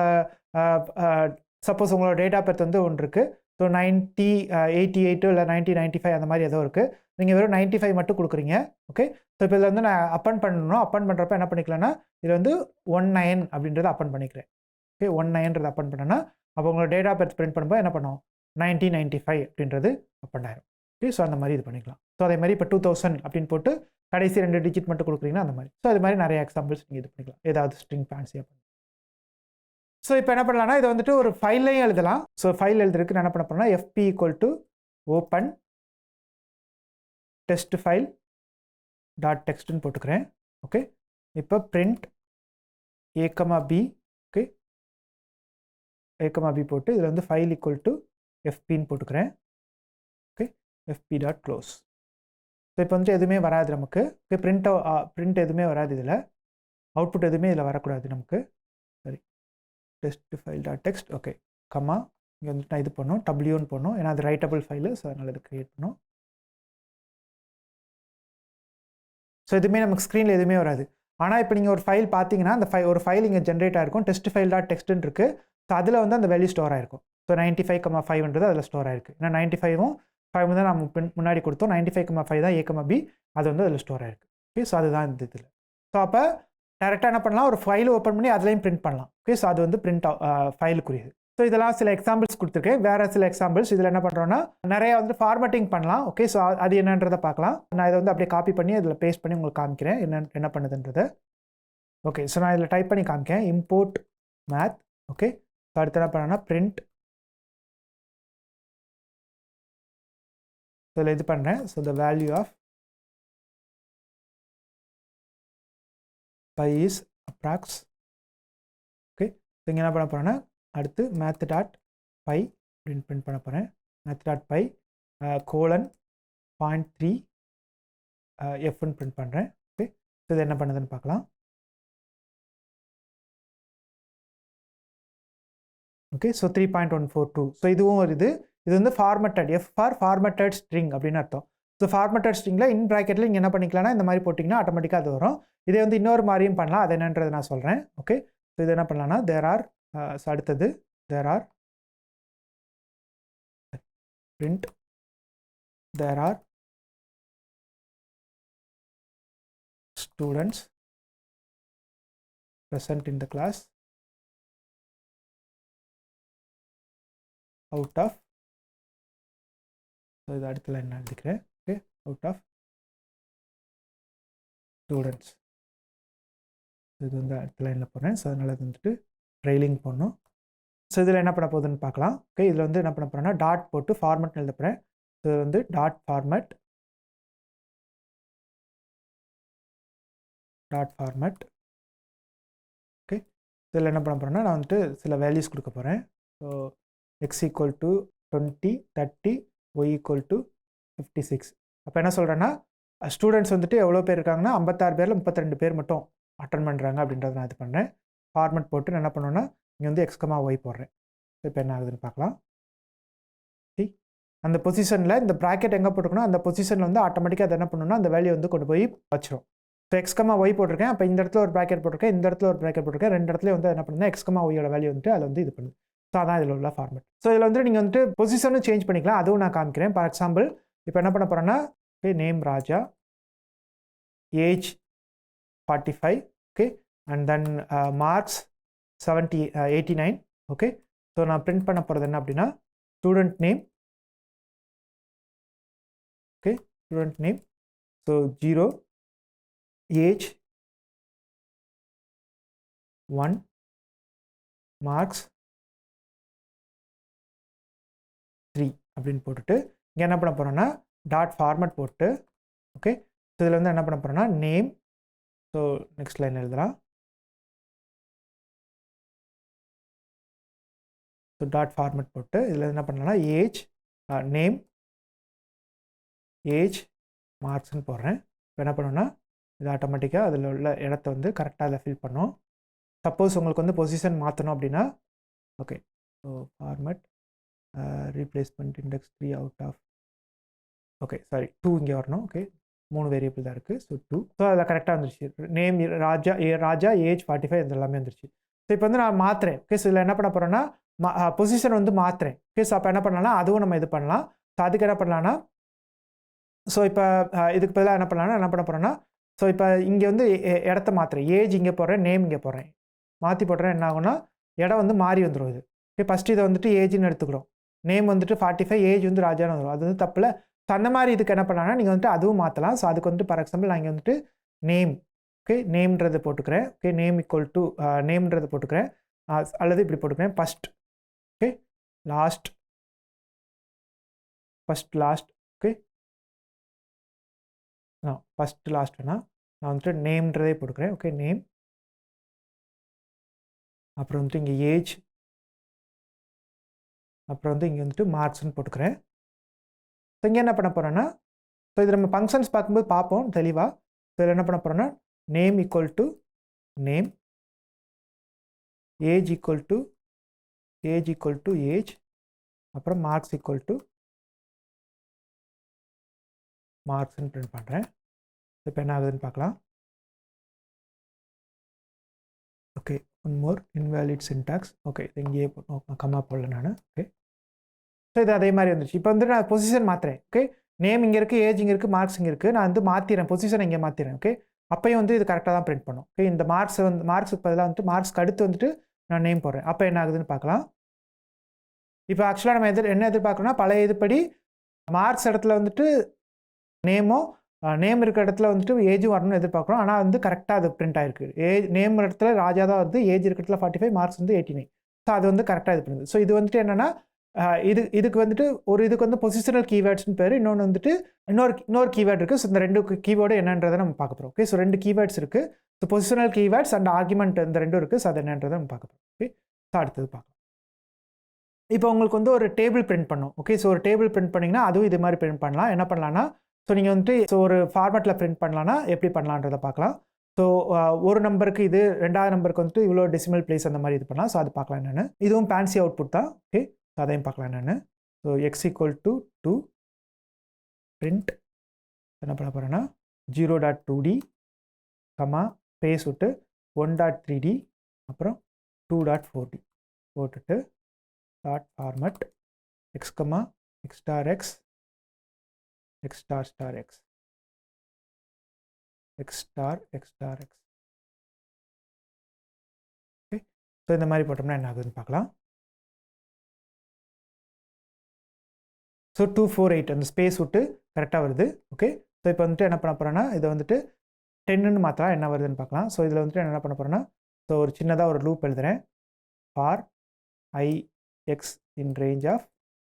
சப்போஸ் உங்களோட டேட்டா பர்த் வந்து ஒன்று இருக்குது. ஸோ 9088 இல்லை 9095 அந்த மாதிரி ஏதோ இருக்குது. நீங்கள் வெறும் 95 மட்டும் கொடுக்குறீங்க. ஓகே, ஸோ இப்போ இதில் வந்து நான் அப்பன் பண்ணணும். அப்பன் பண்ணுறப்ப என்ன பண்ணிக்கலாம்னா இதில் வந்து 19 அப்படின்றத அப்பன் பண்ணிக்கிறேன். ஓகே, 19ன்றது அப்பன் பண்ணேன்னா அப்போ உங்களோட டேட்டா பர்த் பிரிண்ட் பண்ணும்போது என்ன பண்ணும் 1995 அப்படின்றது அப்பன் ஆயிரும். ஓகே, ஸோ அந்த மாதிரி இது பண்ணிக்கலாம். ஸோ அதே மாதிரி இப்போ 2000 அப்படின்னு போட்டு கடைசி 2 டிஜிட் மட்டும் கொடுக்குறீங்கன்னா அந்த மாதிரி. ஸோ அது மாதிரி நிறைய எக்ஸாம்பிள்ஸ் நீங்கள் இது பண்ணிக்கலாம், ஏதாவது ஸ்ட்ரிங் ஃபேன்சியாக பண்ணி. ஸோ இப்போ என்ன பண்ணலாம்னா இதை வந்துட்டு ஒரு ஃபைல்லையும் எழுதலாம். ஸோ ஃபைல் எழுதுறதுக்கு நான் என்ன பண்ண போகிறேன்னா fp = open test file .txt போட்டுக்கிறேன். ஓகே, இப்போ print a, b. Okay, a, b போட்டு இதில் வந்து file = fpன்னு போட்டுக்கிறேன். Okay, fp.close. ஸோ இப்போ வந்துட்டு எதுவுமே வராது நமக்கு. ஓகே, பிரிண்ட் எதுவுமே வராது, இதில் அவுட்புட் எதுவுமே இதில் வரக்கூடாது நமக்கு. சரி, test file.txt. ஓகே, கம்மா இங்கே வந்துட்டு நான் இது பண்ணணும் wன்னு போடணும், ஏன்னா அது ரைட்டபிள் ஃபைலு. ஸோ அதனால் இது க்ரியேட் பண்ணணும். ஸோ எதுவுமே நமக்கு ஸ்க்ரீனில் எதுவுமே வராது. ஆனால் இப்போ நீங்கள் ஒரு ஃபைல் பார்த்தீங்கன்னா அந்த ஒரு ஃபைல் இங்கே ஜென்ரேட் ஆகிருக்கும், test file.txt இருக்குது. ஸோ அதில் வந்து அந்த வேல்யூ ஸ்டோர் ஆகிருக்கும். ஸோ 95,5ன்றது அதில் ஸ்டோர் ஆகிருக்கு. ஏன்னா 95ம் 5 தான் நம்ம முன்னாடி கொடுத்தோம். 95,5 தான் a, b. அது வந்து அதில் ஸ்டோர் ஆகிருக்கு. ஓகே, ஸோ அதுதான் இந்த இதில். ஸோ அப்போ டேரெக்டாக என்ன பண்ணலாம், ஒரு ஃபைல் ஓப்பன் பண்ணி அதுலேயும் பிரிண்ட் பண்ணலாம். ஓகே, ஸோ அது வந்து பிரிண்ட் ஃபைலுக்குரியது. ஸோ இதெல்லாம் சில எக்ஸாம்பிள்ஸ் கொடுத்துருக்கேன். வேறு சில எக்ஸாம்பிள்ஸ் இதில் என்ன பண்ணுறோன்னா நிறையா வந்து ஃபார்மேட்டிங் பண்ணலாம். ஓகே, ஸோ அது என்னன்றதை பார்க்கலாம். நான் இதை வந்து அப்படியே காப்பி பண்ணி இதில் பேஸ்ட் பண்ணி உங்களுக்கு காமிக்கிறேன் என்ன பண்ணுதுன்றதை. ஓகே, ஸோ நான் இதில் டைப் பண்ணி காமிக்கிறேன் import math. ஓகே, ஸோ அடுத்து என்ன பண்ணேன்னா print. இதில் இது பண்ணுறேன். So the value of pi is approx. Okay, so இங்கே என்ன பண்ண போகிறேன்னா அடுத்து math.py அப்படின்னு பிரிண்ட் பண்ண போகிறேன். math.py : 0.3 fன்னு பிரிண்ட் பண்ணுறேன். ஓகே, ஸோ இது என்ன பண்ணுதுன்னு பார்க்கலாம். Okay, so 3.142. ஸோ இதுவும் ஒரு இது வந்து formatted, f for formatted string அப்படின்னு அர்த்தம். ஸோ ஃபார்மேட்டட் ஸ்ட்ரிங்கில் இன் ப்ராக்கெட்டில் இங்கே என்ன பண்ணிக்கலாம்னா இந்த மாதிரி போட்டிங்கன்னா ஆட்டோமேட்டிக்காக அது வரும். இதே வந்து இன்னொரு மாதிரியும் பண்ணலாம், அது என்னன்றதை நான் சொல்கிறேன். ஓகே, ஸோ இது என்ன பண்ணலாம்னா அடுத்தது print there are students present in the class out of. So இது அடுத்த லைன் நான் எழுதிக்கிறேன். Okay, out of students. இது வந்து அடுத்த லைனில் போடுறேன். ஸோ அதனால் அது வந்துட்டு ட்ரெயிலிங் போடணும். ஸோ இதில் என்ன பண்ண போகுதுன்னு பார்க்கலாம். ஓகே, இதில் வந்து என்ன பண்ண போகிறேன்னா டாட் போட்டு ஃபார்மேட் எழுத போகிறேன். ஸோ இது வந்து டாட் ஃபார்மேட் ஓகே, இதில் என்ன பண்ண போகிறேன்னா நான் வந்துட்டு சில வேல்யூஸ் கொடுக்க போகிறேன். So x equal to 20, 30, y equal to 56. அப்போ என்ன சொல்கிறேன்னா ஸ்டூடெண்ட்ஸ் வந்துட்டு எவ்வளோ பேர் இருக்காங்கன்னா 56 பேரில் 32 பேர் மட்டும் அட்டன் பண்ணுறாங்க அப்படின்றத நான் இது பண்ணுறேன். ஃபார்மேட் போட்டு நான் என்ன பண்ணுவேன்னா இங்கே வந்து எக்ஸ் கமா ஒய் போடுறேன். இப்போ என்ன ஆகுதுன்னு பார்க்கலாம். அந்த பொசிஷனில் இந்த ப்ராக்கெட் எங்கே போட்டுக்கணும் அந்த பொசிஷனில் வந்து ஆட்டோமேட்டிக்காக அதை என்ன பண்ணணும்னா அந்த வேல்யூ வந்து கொண்டு போய் வச்சிரும். ஸோ எக்ஸ் கமா ஒய் போட்டிருக்கேன். அப்போ இந்த இடத்துல ஒரு ப்ராக்கெட் போட்டிருக்கேன், இந்த இடத்துல ஒரு ப்ராக்கெட் போட்டிருக்கேன். ரெண்டு இடத்துல வந்து என்ன பண்ணுன்னா எக்ஸ் கமா ஒய்யோட வேல்யூ வந்துட்டு அதில் வந்து இது பண்ணுது. ஸோ அதான் இதில் உள்ள ஃபார்மேட். ஸோ இதில் வந்து நீங்கள் வந்துட்டு பொசிஷனும் சேஞ்ச் பண்ணிக்கலாம், அதுவும் நான் காமிக்கிறேன். ஃபார் எக்ஸாம்பிள் இப்போ என்ன பண்ண போகிறேன்னா name Raja, age 45, okay, and then marks 89, okay. So நான் பிரிண்ட் பண்ண போகிறது என்ன அப்படின்னா student name, okay, student name. So 0, age 1, marks 3 அப்படின்னு போட்டுட்டு இங்கே என்ன பண்ண போகிறோன்னா டாட் ஃபார்மேட் போட்டு, ஓகே. ஸோ இதில் வந்து என்ன பண்ண போகிறோன்னா நேம், ஸோ நெக்ஸ்ட் லைன் எழுதலாம். ஸோ டாட் ஃபார்மேட் போட்டு இதில் என்ன பண்ணலாம்னா ஏஜ், நேம், ஏஜ், மார்க்ஸ்ன்னு போடுறேன். இப்போ என்ன பண்ணுன்னா இது ஆட்டோமேட்டிக்காக அதில் உள்ள இடத்த வந்து கரெக்டாக அதில் ஃபில் பண்ணும். சப்போஸ் உங்களுக்கு வந்து பொசிஷன் மாற்றணும் அப்படின்னா, okay, so format replacement index 3 out of, okay, sorry 2 இங்கே வரணும். ஓகே, 3 வேரியபிள் தான் இருக்குது. ஸோ 2, ஸோ அதில் கரெக்டாக வந்துருச்சு. நேம் ராஜா, ஏஜ் 45 இது எல்லாமே வந்துருச்சு. ஸோ இப்போ வந்து நான் மாற்றுறேன். ஓகே, ஸோ இதில் என்ன பண்ண போகிறேன்னா பொசிஷன் வந்து மாற்றுறேன். ஓகே, ஸோ அப்போ என்ன பண்ணலாம்னா அதுவும் நம்ம இது பண்ணலாம். ஸோ அதுக்கு என்ன பண்ணலான்னா ஸோ இப்போ இதுக்கு பதிலாக என்ன பண்ணலாம்னா என்ன பண்ண போகிறேன்னா ஸோ இப்போ இங்கே வந்து இடத்த மாற்றுறேன். ஏஜ் இங்கே போடுறேன், நேம் இங்கே போடுறேன். மாற்றி போடுறேன், என்ன ஆகும்னா இடம் வந்து மாறி வந்துடும். இது ஓகே, ஃபஸ்ட்டு இதை வந்துட்டு ஏஜ்னு எடுத்துக்கிறோம், நேம் வந்துட்டு 45, ஏஜ் வந்து ராஜான்னு வந்துடும். அது வந்து தப்பில். ஸோ அந்த மாதிரி இதுக்கு என்ன பண்ணலாம்னா நீங்கள் வந்துட்டு அதுவும் மாற்றலாம். ஸோ அதுக்கு வந்துட்டு ஃபார் எக்ஸாம்பிள் நான் இங்கே வந்துட்டு நேம், ஓகே, நேம்ன்றது போட்டுக்கிறேன். ஓகே, நேம் ஈக்குவல் டு நேம்ன்றது போட்டுக்கிறேன், அல்லது இப்படி போட்டுக்கிறேன் first, okay, last, first last, okay, first last வேணா நான் வந்துட்டு நேம்ன்றதே போட்டுக்கிறேன். ஓகே, நேம், அப்புறம் வந்துட்டு இங்கே ஏஜ், அப்புறம் வந்து இங்கே வந்துட்டு மார்க்ஸ்ன்னு போட்டுக்கிறேன். ஸோ இங்கே என்ன பண்ண போகிறேன்னா ஸோ இது நம்ம ஃபங்க்ஷன்ஸ் பார்க்கும்போது பார்ப்போம் தெளிவாக. ஸோ இதில் என்ன பண்ண போகிறேன்னா name equal to name, age equal to age, அப்புறம் மார்க்ஸ் ஈக்குவல் டு மார்க்ஸ்ன்னு பிரிண்ட் பண்ணுறேன். இப்போ என்ன ஆகுதுன்னு பார்க்கலாம். Okay, one more invalid syntax. Okay, இது இங்கேயே கம்மா போடல நான். ஓகே, ஸோ இது அதே மாதிரி வந்துச்சு. இப்போ வந்து நான் பொசிஷன் மாற்றுறேன். ஓகே, நேம் இங்கே இருக்குது, ஏஜ் இங்கே இருக்குது, மார்க்ஸ் இங்கே இருக்குது. நான் வந்து மாற்றிடுறேன், பொசிஷன் இங்கே மாற்றிடுறேன். ஓகே, அப்போயும் வந்து இது கரெக்டாக தான் பிரிண்ட் பண்ணும். ஓகே, இந்த மார்க்ஸுக்கு பதிலாக வந்துட்டு மார்க்ஸ்க்கு அடுத்து வந்துட்டு நான் நேம் போடுறேன். அப்போ என்ன ஆகுதுன்னு பார்க்கலாம். இப்போ ஆக்சுவலாக நம்ம என்ன எதிர்பார்க்கணும்னா பழைய இதுபடி மார்க்ஸ் இடத்துல வந்துட்டு நேமோ, நேம் இருக்கிற இடத்துல வந்துட்டு ஏஜும் வரணும்னு எதிர்பார்க்குறோம். ஆனால் வந்து கரெக்டாக அது பிரிண்ட் ஆயிருக்கு. நேம் இடத்துல ராஜா தான் வருது, ஏஜ் இருக்கிற இடத்துல 45, மார்க்ஸ் வந்து 89. ஸோ அது வந்து கரெக்டாக இது பண்ணுது. ஸோ இது வந்துட்டு என்னென்னா இதுக்கு வந்துட்டு இதுக்கு வந்து பொசிஷனல் கீவேர்ட்ஸ்னு பேர், இன்னொன்று வந்துட்டு இன்னொரு கீவேர்ட் இருக்குது. ஸோ இந்த ரெண்டு கீவேர்டு என்னன்றதை நம்ம பார்க்க போகிறோம். ஓகே, ஸோ 2 கீவேர்ட்ஸ் இருக்குது. So positional keywords and argument இந்த ரெண்டும் இருக்குது. ஸோ அது என்னன்றதை நம்ம பார்க்க போகிறோம். ஓகே, ஸோ அடுத்தது பார்க்கலாம். இப்போ உங்களுக்கு வந்து ஒரு டேபிள் பிரிண்ட் பண்ணும். ஓகே, ஸோ ஒரு டேபிள் பிரிண்ட் பண்ணிங்கன்னா அதுவும் இது மாதிரி பிரிண்ட் பண்ணலாம். என்ன பண்ணலான்னா ஸோ நீங்கள் வந்துட்டு ஸோ ஒரு ஃபார்மேட்டில் பிரிண்ட் பண்ணலான்னா எப்படி பண்ணலான்றதை பார்க்கலாம். ஸோ ஒரு நம்பருக்கு இது, ரெண்டாவது நம்பருக்கு வந்துட்டு இவ்வளோ டெசிமல் பிளேஸ் அந்த மாதிரி இது பண்ணலாம். ஸோ அது பார்க்கலாம் என்னென்னு. இதுவும் ஃபேன்சி அவுட்புட் தான். ஓகே, ஸோ அதையும் பார்க்கலாம் என்னென்னு. So x equal to 2 print என்ன பண்ண போகிறேன்னா 0.2d கமா ஸ்பேஸ் விட்டு 1.3d அப்புறம் 2.4d போட்டுட்டு dot format X comma x star X, X star star X, X star X star X. Okay, so இந்த மாதிரி போட்டோம்னா என்ன ஆகுதுன்னு பார்க்கலாம். ஸோ 248 அந்த ஸ்பேஸ் விட்டு கரெக்டாக வருது. ஓகே, ஸோ இப்போ வந்துட்டு என்ன பண்ண போகிறேன்னா இதை வந்துட்டு 10ன்னு மாற்றலாம், என்ன வருதுன்னு பார்க்கலாம். ஸோ இதில் வந்துட்டு என்ன பண்ண போகிறேன்னா ஸோ ஒரு சின்னதாக ஒரு லூப் எழுதுகிறேன். For i x in range of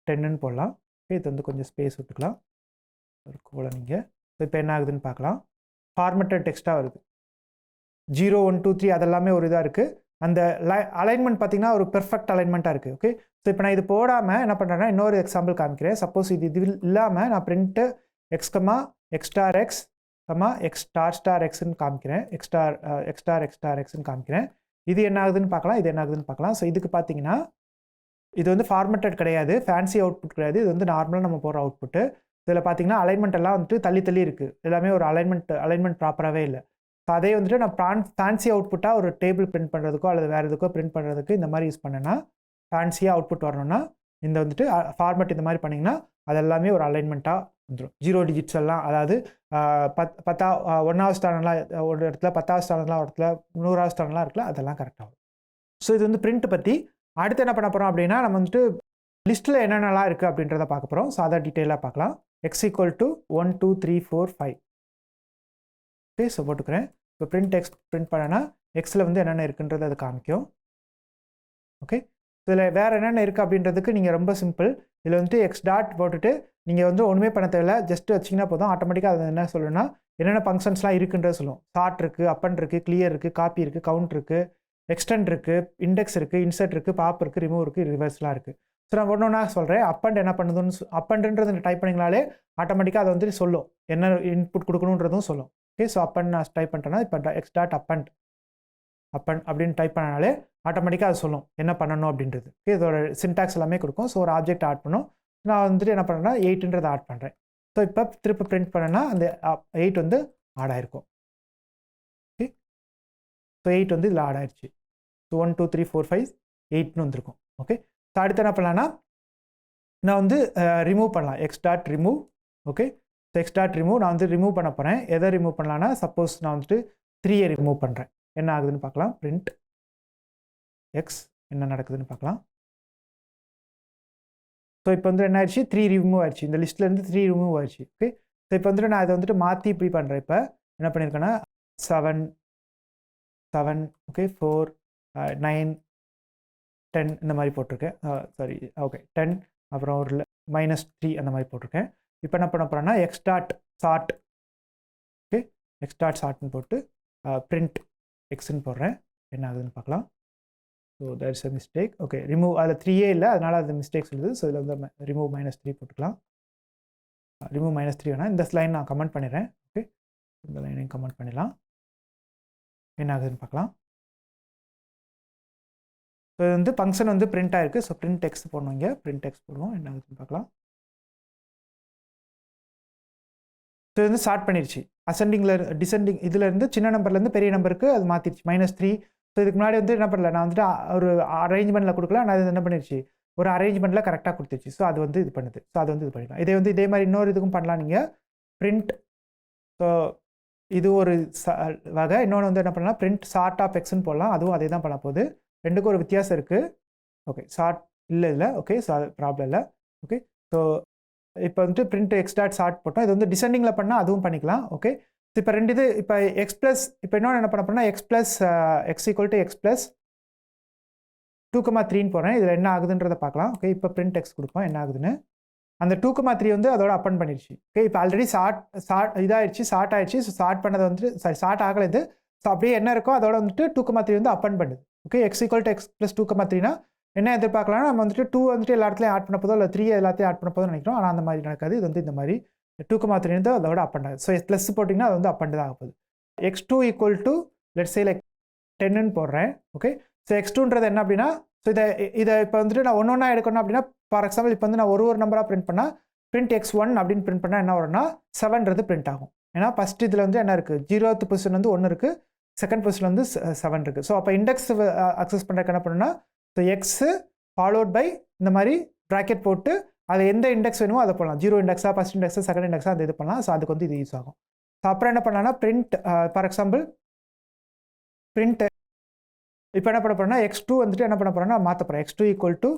10ன்னு போடலாம். ஓகே, இது வந்து கொஞ்சம் ஸ்பேஸ் விட்டுக்கலாம் ஒரு கோலம் நீங்கள். ஸோ இப்போ என்ன ஆகுதுன்னு பார்க்கலாம். ஃபார்மேட்டட் டெக்ஸ்ட்டாக வருது. 0, 1, 2, 3 அதெல்லாமே ஒரு இதாக இருக்குது. அந்த அலைன்மெண்ட் பார்த்தீங்கன்னா ஒரு பெர்ஃபெக்ட் அலைன்மெண்ட்டாக இருக்குது. ஓகே, ஸோ இப்போ நான் இது போடாமல் என்ன பண்ணுறேன்னா இன்னொரு எக்ஸாம்பிள் காமிக்கிறேன். சப்போஸ் இது இல்லாமல் நான் print x comma x star x comma x star star எக்ஸ்ன்னு காமிக்கிறேன். எக்ஸ்ன்னு காமிக்கிறேன். இது என்ன ஆகுதுன்னு பார்க்கலாம், இது என்ன ஆகுதுன்னு பார்க்கலாம். ஸோ இதுக்கு பார்த்தீங்கன்னா இது வந்து ஃபார்மேட்டட் கிடையாது, ஃபேன்சி அவுட்புட் கிடையாது. இது வந்து நார்மலாக நம்ம போகிற அவுட்புட்டு. இதில் பார்த்தீங்கன்னா அலைன்மெண்ட் எல்லாம் வந்துட்டு தள்ளி தள்ளி இருக்குது. எல்லாமே ஒரு அலைன்மெண்ட் ப்ராப்பராகவே இல்லை. ஸோ அதே வந்துட்டு நான் ஃபேன்சி அவுட்புட்டாக ஒரு டேபிள் பிரிண்ட் பண்ணுறதுக்கோ அல்லது வேறு எதுக்கோ பிரிண்ட் பண்ணுறதுக்கு இந்த மாதிரி யூஸ் பண்ணேன்னா ஃபேன்சியாக அவுட்புட் வரணும்னா இந்த வந்துட்டு ஃபார்மேட் இந்த மாதிரி பண்ணிங்கன்னா அது எல்லாமே ஒரு அலைன்மெண்ட்டாக வந்துடும். 0 டிஜிட்ஸ் எல்லாம், அதாவது 1வது ஸ்தானம்லாம் ஒரு இடத்துல, 10வது ஸ்தானம்லாம் ஒரு இடத்துல, 100வது ஸ்தானம்லாம் இருக்குல்ல, அதெல்லாம் கரெக்டாக வரும். ஸோ இது வந்து பிரிண்ட் பற்றி. அடுத்து என்ன பண்ண போகிறோம் அப்படின்னா நம்ம வந்துட்டு லிஸ்ட்டில் என்னென்னலாம் இருக்குது அப்படின்றத பார்க்க போகிறோம். ஸோ அதை டீட்டெயிலாக பார்க்கலாம். X equal to 1 2 3 4 5. Okay, so போட்டுக்கிறேன். இப்போ பிரிண்ட் எக்ஸ் பிரிண்ட் பண்ணனா எக்ஸில் வந்து என்னென்ன இருக்குன்றது அது காமிக்கும். ஓகே, இதில் வேறு என்னென்ன இருக்குது அப்படின்றதுக்கு நீங்கள் ரொம்ப சிம்பிள். இதில் வந்துட்டு எக்ஸ் டாட் போட்டுட்டு நீங்கள் வந்து ஒன்றுமே பண்ண தேவையில்ல, ஜஸ்ட் வச்சிங்கன்னா போதும். ஆட்டோமேட்டிக்காக அது என்ன சொல்லுன்னா என்னென்ன ஃபங்க்ஷன்ஸ்லாம் இருக்குன்றது சொல்லும். சார்ட் இருக்குது, அப்பன் இருக்குது, கிளியர் இருக்குது, காப்பி இருக்குது, கவுண்ட் இருக்குது, எக்ஸ்டெண்ட் இருக்குது, இண்டெக்ஸ் இருக்குது, இன்சர்ட் இருக்குது, பாப் இருக்குது, ரிமூவ் இருக்குது, ரிவர்ஸ்லாம் இருக்குது. ஸோ நான் ஒன்று ஒன்றா சொல்கிறேன். அப்பண்ட் என்ன பண்ணுதுன்னு அப்பண்ட்ன்றது டைப் பண்ணிங்கனாலே ஆட்டோமேட்டிக்காக அதை வந்து சொல்லும், என்ன இன்புட் கொடுக்கணுன்றதும் சொல்லும். ஓகே, ஸோ அப்பண்ட் நான் டைப் பண்ணிட்டேன்னா இப்போ எக்ஸ் டாட் அப்பண்ட் அப்படின்னு டைப் பண்ணனாலே ஆட்டோமேட்டிக்காக அது சொல்லும் என்ன பண்ணணும் அப்படின்றது. ஓகே, இதோட சின்டாக்ஸ் எல்லாமே கொடுக்கும். ஸோ ஒரு ஆப்ஜெக்ட் ஆட் பண்ணும். நான் வந்துட்டு என்ன பண்ணுறேன்னா 8ன்றதை ஆட் பண்ணுறேன். ஸோ இப்போ திருப்பி பிரிண்ட் பண்ணேன்னா அந்த 8 வந்து ஆட் ஆகிருக்கும். ஓகே, ஸோ 8 வந்து இதில் ஆட் ஆயிடுச்சு. ஸோ 1 2 3 4 5 8ன்னு வந்திருக்கும். ஓகே, ஸோ அடுத்து என்ன பண்ணலான்னா நான் வந்து ரிமூவ் பண்ணலாம். X dot remove. Okay, so X dot remove நான் வந்து ரிமூவ் பண்ண போகிறேன். எதை ரிமூவ் பண்ணலான்னா சப்போஸ் நான் வந்துட்டு 3ஐ ரிமூவ் பண்ணுறேன். என்ன ஆகுதுன்னு பார்க்கலாம். பிரிண்ட் எக்ஸ் என்ன நடக்குதுன்னு பார்க்கலாம். ஸோ இப்போ வந்து என்ன ஆயிடுச்சு, 3 ரிமூவ் ஆயிடுச்சு. இந்த லிஸ்ட்லேருந்து 3 ரிமூவ் ஆயிடுச்சு. ஓகே, ஸோ இப்போ வந்துட்டு நான் இதை வந்துட்டு மாற்றி இப்படி பண்ணுறேன். இப்போ என்ன பண்ணியிருக்கேன்னா 7 ஓகே 4 9 10 இந்த மாதிரி போட்டிருக்கேன். சாரி, ஓகே 10 அப்புறம் ஒரு -3 அந்த மாதிரி போட்டிருக்கேன். இப்போ என்ன பண்ண போகிறேன்னா x dot sort. Okay, x dot சார்ட்னு போட்டு பிரிண்ட் எக்ஸ்ன்னு போடுறேன். என்ன ஆகுதுன்னு பார்க்கலாம். So there is a mistake. Okay, remove அதில் 3ஏ இல்லை, அதனால் அது மிஸ்டேக் சொல்லுது. ஸோ இதில் வந்து ரிமூவ் -3 போட்டுக்கலாம். ரிமூவ் -3 வேணால் இந்த லைன் நான் கமெண்ட் பண்ணிடுறேன். ஓகே, இந்த லைனையும் கமெண்ட் பண்ணிடலாம். என்ன ஆகுதுன்னு பார்க்கலாம். ஸோ இது வந்து ஃபங்க்ஷன் வந்து பிரிண்ட் ஆகிருக்கு. ஸோ பிரிண்ட் டெக்ஸ்ட் போடணும். இங்கே பிரிண்ட் டெக்ஸ்ட் போடுவோம். என்ன ஆகுதுன்னு பார்க்கலாம். ஸோ இது வந்து ஸ்டார்ட் பண்ணிடுச்சு. அசெண்டிங்கில் டிசெண்டிங் இதுலேருந்து சின்ன நம்பர்லேருந்து பெரிய நம்பருக்கு அது மாற்றிடுச்சு. -3. ஸோ இதுக்கு முன்னாடி வந்து என்ன பண்ணல, நான் வந்துட்டு ஒரு அரேஞ்ச்மெண்ட்டில் கொடுக்கல, நான் இது என்ன பண்ணிடுச்சு ஒரு அரேஞ்ச்மெண்ட்டில் கரெக்டாக கொடுத்துருச்சு. ஸோ அது வந்து இது பண்ணுது. ஸோ அது வந்து இது பண்ணிடலாம். இதே மாதிரி இன்னொரு இதுக்கும் பண்ணலாம் நீங்கள். பிரிண்ட், ஸோ இது ஒரு வகை. இன்னொன்று வந்து என்ன பண்ணலாம், பிரிண்ட் சார்ட் ஆஃப் எக்ஸ்ன்னு போடலாம். அதுவும் அதே தான் பண்ண போகுது. ரெண்டுக்கும் ஒரு வித்தியாசம் இருக்குது. ஓகே, சார்ட் இல்லை ஓகே, ஸோ அது ப்ராப்ளம் இல்லை. ஓகே, ஸோ இப்போ வந்துட்டு பிரிண்ட் எக்ஸ் டாட் சார்ட் போட்டோம். இது வந்து டிசெண்டிங்கில் பண்ணால் அதுவும் பண்ணிக்கலாம். ஓகே, இப்போ ரெண்டு இது இப்போ எக்ஸ் ப்ளஸ் இப்போ இன்னொன்று என்ன பண்ண போனால் x plus x equal to x plus 2,3ன்னு போடுறேன். இதில் என்ன ஆகுதுன்றதை பார்க்கலாம். ஓகே, இப்போ பிரிண்ட் எக்ஸ் கொடுப்போம். என்ன ஆகுதுன்னு அந்த 2,3 வந்து அதோட அப்பன் பண்ணிடுச்சு. ஓகே, இப்போ ஆல்ரெடி சார்ட் இதாகிடுச்சு, ஷார்ட் ஆகிடுச்சு. ஸோ ஷார்ட் பண்ணது வந்துட்டு சாரி ஷார்ட் ஆகலை இது. ஸோ அப்படியே என்ன இருக்கோ அதோட வந்துட்டு 2,3 வந்து அப்பன் பண்ணுது. Okay, x equal to x plus 2,3னா என்ன எதிர்பார்க்கலாம்னா நம்ம வந்துட்டு 2 வந்துட்டு எல்லா இடத்துலையும் ஆட் பண்ண போதோ இல்லை 3 எல்லாத்தையும் ஆட் பண்ண போதோ நினைக்கிறோம். ஆனால் அந்த மாதிரி நடக்காது. இது வந்து இந்த மாதிரி 2,3 வந்து அதோட அப்பன் ஆகுது. ஸோ ப்ளஸ் போட்டிங்கன்னா அது வந்து அப்பன் தான் ஆக போகுது. x2 equal to let's say like 10ன்னு போடுறேன். ஓகே, ஸோ x2ன்றது என்ன அப்படின்னா, ஸோ இதை இப்போ வந்துட்டு நான் ஒன்றா எடுக்கணும் அப்படின்னா ஃபார் எக்ஸாம்பிள் இப்போ வந்து நான் ஒரு நம்பராக பிரிண்ட் பண்ணால் பிரிண்ட் x1 அப்படின்னு பிரிண்ட் பண்ணால் என்ன வரும்னா 7ன்றது பிரிண்ட் ஆகும். ஏன்னா ஃபஸ்ட் இதில் வந்து என்ன இருக்குது, 0th பொசிஷன் வந்து 1 இருக்குது, செகண்ட் பொசிஷன் வந்து 7 இருக்குது. ஸோ அப்போ இண்டெக்ஸ் அக்சஸ் பண்ணுறதுக்கு என்ன பண்ணுன்னா, ஸோ எக்ஸு ஃபாலோட் பை இந்த மாதிரி ப்ராக்கெட் போட்டு அது எந்த இண்டெக்ஸ் வேணுமோ அதை பண்ணலாம். 0 இண்டெக்ஸாக, ஃபஸ்ட் இண்டெக்ஸாக, செகண்ட் இண்டெக்ஸாக அந்த இது பண்ணலாம். ஸோ அதுக்கு வந்து இது யூஸ் ஆகும். ஸோ அப்புறம் என்ன பண்ணலாம்னா பிரிண்ட் ஃபார் எக்ஸாம்பிள் பிரிண்ட் இப்போ என்ன பண்ண போகிறேன்னா x2 வந்துட்டு என்ன பண்ண போகிறேன்னா மாற்ற போகிறேன். x2 ஈக்குவல் டு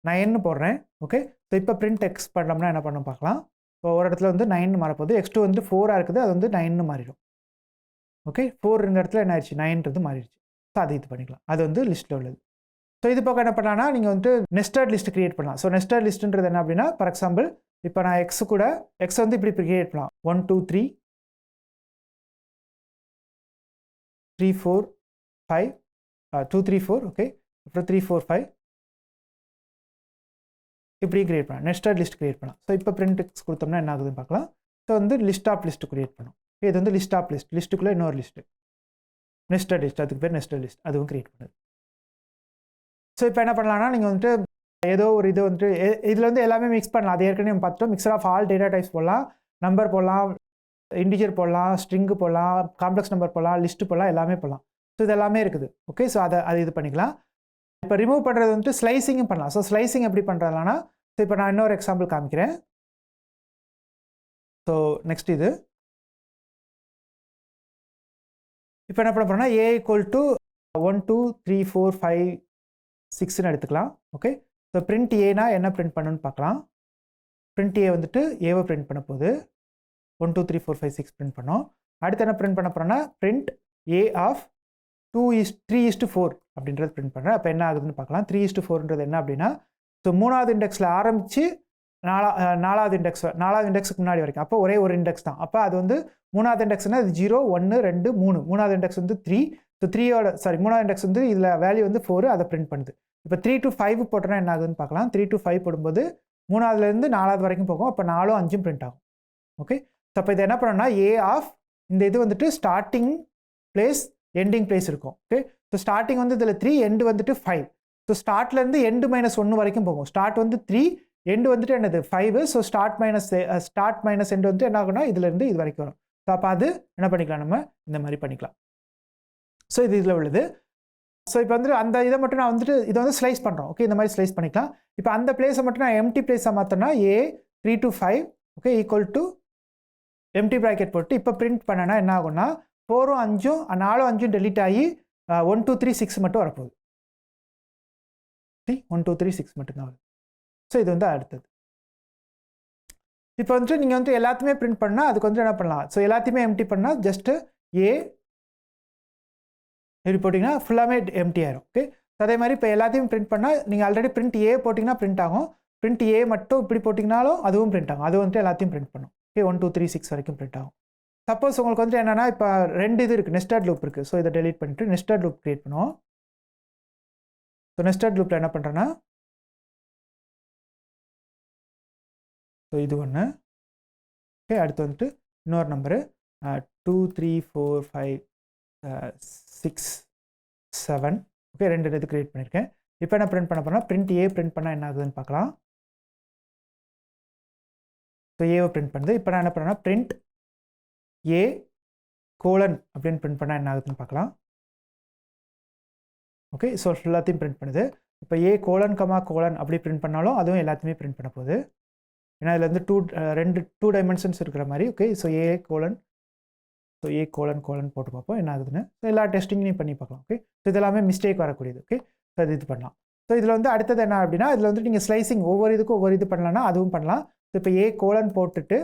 9ன்னு போடுறேன். ஓகே, ஸோ இப்போ பிரிண்ட் எக்ஸ் பண்ணோம்னா என்ன பண்ண பார்க்கலாம். ஸோ ஒரு இடத்துல வந்து 9ன்னு மாறப்போகுது. x2 வந்து 4ஆக இருக்குது, அது வந்து 9ன்னு மாறிடும். ஓகே, 4 இந்த இடத்துல என்ன ஆயிடுச்சு, 9ன்றது மாறிடுச்சு. ஸோ அது இது பண்ணிக்கலாம். அது வந்து லிஸ்ட்டில் உள்ளது. ஸோ இது பக்கம் என்ன பண்ணலாம்னா நீங்கள் வந்துட்டு நெஸ்டட் லிஸ்ட் கிரியேட் பண்ணலாம். ஸோ நெஸ்டட் லிஸ்ட்டுன்றது என்ன அப்படின்னா ஃபார் எக்ஸாம்பிள் இப்போ நான் எக்ஸ் கூட எக்ஸ் வந்து இப்படி கிரியேட் பண்ணலாம். 1 2 3 3 4 5 2 3 4 ஓகே அப்புறம் 3 4 5 இப்படி கிரியேட் பண்ணலாம் நெஸ்டட் லிஸ்ட் கிரியேட் பண்ணலாம் ஸோ இப்போ பிரிண்ட் எக்ஸ் கொடுத்தோம்னா என்ன ஆகுதுன்னு பார்க்கலாம் ஸோ வந்து லிஸ்ட் ஆஃப் லிஸ்ட் கிரியேட் பண்ணோம் இது வந்து லிஸ்ட் ஆஃப் லிஸ்ட்டுக்குள்ளே இன்னொரு லிஸ்ட்டு நெஸ்டட் லிஸ்ட் அதுக்கு பேர் நெஸ்டட் லிஸ்ட் அதுவும் கிரியேட் பண்ணுது ஸோ இப்போ என்ன பண்ணலாம்னா நீங்கள் வந்துட்டு ஏதோ ஒரு இது வந்துட்டு இதில் வந்து எல்லாமே மிக்ஸ் பண்ணலாம் அது ஏற்கனவே நம்ம பார்த்துட்டோம் mixture of all data types போடலாம் நம்பர் போடலாம் இன்டிஜர் போடலாம் ஸ்ட்ரிங்கு போடலாம் காம்ப்ளெக்ஸ் நம்பர் போடலாம் லிஸ்ட்டு போடலாம் எல்லாமே போடலாம் ஸோ இது எல்லாமே இருக்குது ஓகே ஸோ அது இது பண்ணிக்கலாம் இப்போ ரிமூவ் பண்ணுறது வந்துட்டு ஸ்லைசிங்கும் பண்ணலாம் ஸோ ஸ்லைசிங் எப்படி பண்ணுறதுலாம்னா ஸோ இப்போ நான் இன்னொரு எக்ஸாம்பிள் காமிக்கிறேன் ஸோ நெக்ஸ்ட் இது இப்போ என்ன பண்ண போகிறோம்னா ஏ ஈக்குவல் டு 1 2 3 4 5 6ன்னு எடுத்துக்கலாம் ஓகே ஸோ பிரிண்ட் ஏனா என்ன பிரிண்ட் பண்ணணும்னு பார்க்கலாம் பிரிண்ட் ஏ வந்துட்டு ஏவை பிரிண்ட் பண்ண போகுது 1 2 3 4 5 6 பிரிண்ட் பண்ணோம் அடுத்து என்ன பிரிண்ட் பண்ண போகிறோன்னா பிரிண்ட் ஏ ஆஃப் 3:4 அப்படின்றது பிரிண்ட் பண்ணுறேன் அப்போ என்ன ஆகுதுன்னு பார்க்கலாம் 3:4ன்றது என்ன அப்படின்னா ஸோ மூணாவது இண்டெக்ஸில் ஆரம்பித்து நாலாவது இண்டெக்ஸுக்கு முன்னாடி வரைக்கும் அப்போ ஒரே ஒரு இண்டெக்ஸ் தான் அப்போ அது வந்து மூணாவது இண்டெக்ஸ்னால் அது 0 1 2 3 மூணாவது இண்டெக்ஸ் வந்து 3 ஸோ மூணாவது இண்டெக்ஸ் வந்து இதில் வேல்யூ வந்து 4 அதை பிரிண்ட் பண்ணுது இப்போ 3 to 5 போட்டோன்னா என்ன ஆகுதுன்னு பார்க்கலாம் 3 to 5 போடும்போது மூணாவதுலேருந்து நாலாவது வரைக்கும் போகும் அப்போ 4 5 பிரிண்ட் ஆகும் ஓகே ஸோ அப்போ இது என்ன பண்ணோம்னா ஏ ஆஃப் இந்த இது வந்துட்டு ஸ்டார்டிங் பிளேஸ் எண்டிங் பிளேஸ் இருக்கும் ஓகே ஸோ ஸ்டார்டிங் வந்து இதில் 3 எண்டு வந்துட்டு 5 ஸோ ஸ்டார்ட்லேருந்து எண்டு -1 வரைக்கும் போகும் ஸ்டார்ட் வந்து 3 எண்டு வந்துட்டு என்னது 5 ஸோ ஸ்டார்ட் மைனஸ் எண்டு வந்துட்டு என்ன ஆகும்னா இதுலேருந்து இது வரைக்கும் வரும் ஸோ அப்போ அது என்ன பண்ணிக்கலாம் நம்ம இந்த மாதிரி பண்ணிக்கலாம் ஸோ இது இதில் உள்ளது ஸோ இப்போ வந்து அந்த இதை மட்டும் நான் வந்துட்டு இதை வந்து ஸ்லைஸ் பண்ணுறோம் ஓகே இந்த மாதிரி ஸ்லைஸ் பண்ணிக்கலாம் இப்போ அந்த பிளேஸை மட்டும் நான் எம்டி பிளேஸாக மாற்றோன்னா a 3 to 5 okay equal to empty bracket போட்டு இப்போ பிரிண்ட் பண்ணனா என்ன ஆகும்னா 4 5 4 5 டெலிட் ஆகி 1 2 3 6 மட்டும் வரப்போகுது 1 2 3 6 மட்டும்தான் வருது ஸோ இது வந்து அடுத்தது இப்போ வந்துட்டு நீங்கள் வந்து எல்லாத்தையுமே பிரிண்ட் பண்ணால் அதுக்கு வந்து என்ன பண்ணலாம் ஸோ எல்லாத்தையுமே எம்டி பண்ணால் ஜஸ்ட்டு ஏ இப்படி போட்டிங்கன்னா ஃபுல்லாமே எம்டி ஆயிரும் ஓகே அதே மாதிரி இப்போ எல்லாத்தையும் பிரிண்ட் பண்ணால் நீங்கள் ஆல்ரெடி பிரிண்ட் ஏ போட்டிங்கன்னா பிரிண்ட் ஆகும் பிரிண்ட் ஏ மட்டும் இப்படி போட்டிங்கனாலும் அதுவும் பிரிண்ட் ஆகும் அது வந்துட்டு எல்லாத்தையும் பிரிண்ட் பண்ணும் ஓகே 1 2 3 6 வரைக்கும் பிரிண்ட் ஆகும் சப்போஸ் உங்களுக்கு வந்துட்டு என்னென்னா இப்போ 2 இது இருக்குது நெஸ்டட் லூப் இருக்குது ஸோ இதை டெலீட் பண்ணிட்டு நெஸ்டட் லூப் கிரியேட் பண்ணுவோம் ஸோ நெஸ்டட் லூப்பில் என்ன பண்ணுறேன்னா ஸோ இது ஒன்று ஓகே அடுத்து வந்துட்டு இன்னொரு நம்பரு 2 3 4 5 6 7 ஓகே 2 இது கிரியேட் பண்ணியிருக்கேன் இப்போ என்ன பிரிண்ட் பண்ண போனால் பிரிண்ட் ஏ பிரிண்ட் பண்ணால் என்ன ஆகுதுன்னு பார்க்கலாம் ஸோ ஏவை பிரிண்ட் பண்ணுது இப்போ நான் என்ன பண்ணேன்னா பிரிண்ட் ஏ கோலன் அப்படின்னு பிரிண்ட் பண்ணால் என்ன ஆகுதுன்னு பார்க்கலாம் ஓகே ஸோ எல்லாத்தையும் பிரிண்ட் பண்ணுது இப்போ ஏ கோலன் அப்படி பிரிண்ட் பண்ணாலும் அதுவும் எல்லாத்தையுமே பிரிண்ட் பண்ண போகுது ஏன்னா இதில் வந்து 2 டைமென்ஷன்ஸ் இருக்கிற மாதிரி ஓகே ஸோ ஏ கோலன் போட்டு பார்ப்போம் என்ன ஆகுதுன்னு ஸோ எல்லா டெஸ்டிங்கையும் பண்ணி பார்க்கலாம் ஓகே ஸோ இதெல்லாமே மிஸ்டேக் வரக்கூடியது ஓகே ஸோ அது இது பண்ணலாம் ஸோ இதில் வந்து அடுத்தது என்ன அப்படின்னா இதில் வந்து நீங்கள் ஸ்லைசிங் ஒவ்வொரு இதுக்கும் ஒவ்வொரு இது பண்ணலாம்னா அதுவும் பண்ணலாம் ஸோ இப்போ ஏ கோலன் போட்டுட்டு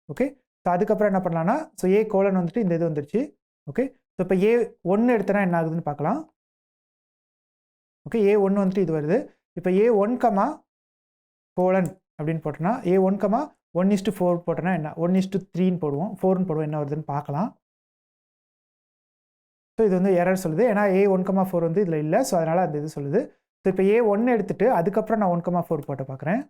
ஓகே ஸோ அதுக்கப்புறம் என்ன பண்ணலாம்னா ஸோ ஏ கோலன் வந்துட்டு இந்த இது வந்துருச்சு ஓகே ஸோ இப்போ ஏ 1 எடுத்தனா என்ன ஆகுதுன்னு பார்க்கலாம் ஓகே ஏ 1 வந்துட்டு இது வருது இப்போ ஏ 1 கோலன் அப்படின்னு போட்டோன்னா ஏ 1 1:4 போட்டோன்னா என்ன 1:3ன்னு போடுவோம் 4ன்னு போடுவோம் என்ன வருதுன்னு பார்க்கலாம் ஸோ இது வந்து எரர் சொல்லுது ஏன்னா ஏ 1 4 வந்து இதில் இல்லை ஸோ அதனால் அந்த இது சொல்லுது ஸோ இப்போ ஏ 1 எடுத்துட்டு அதுக்கப்புறம் நான் 1 4 போட்டு பார்க்குறேன்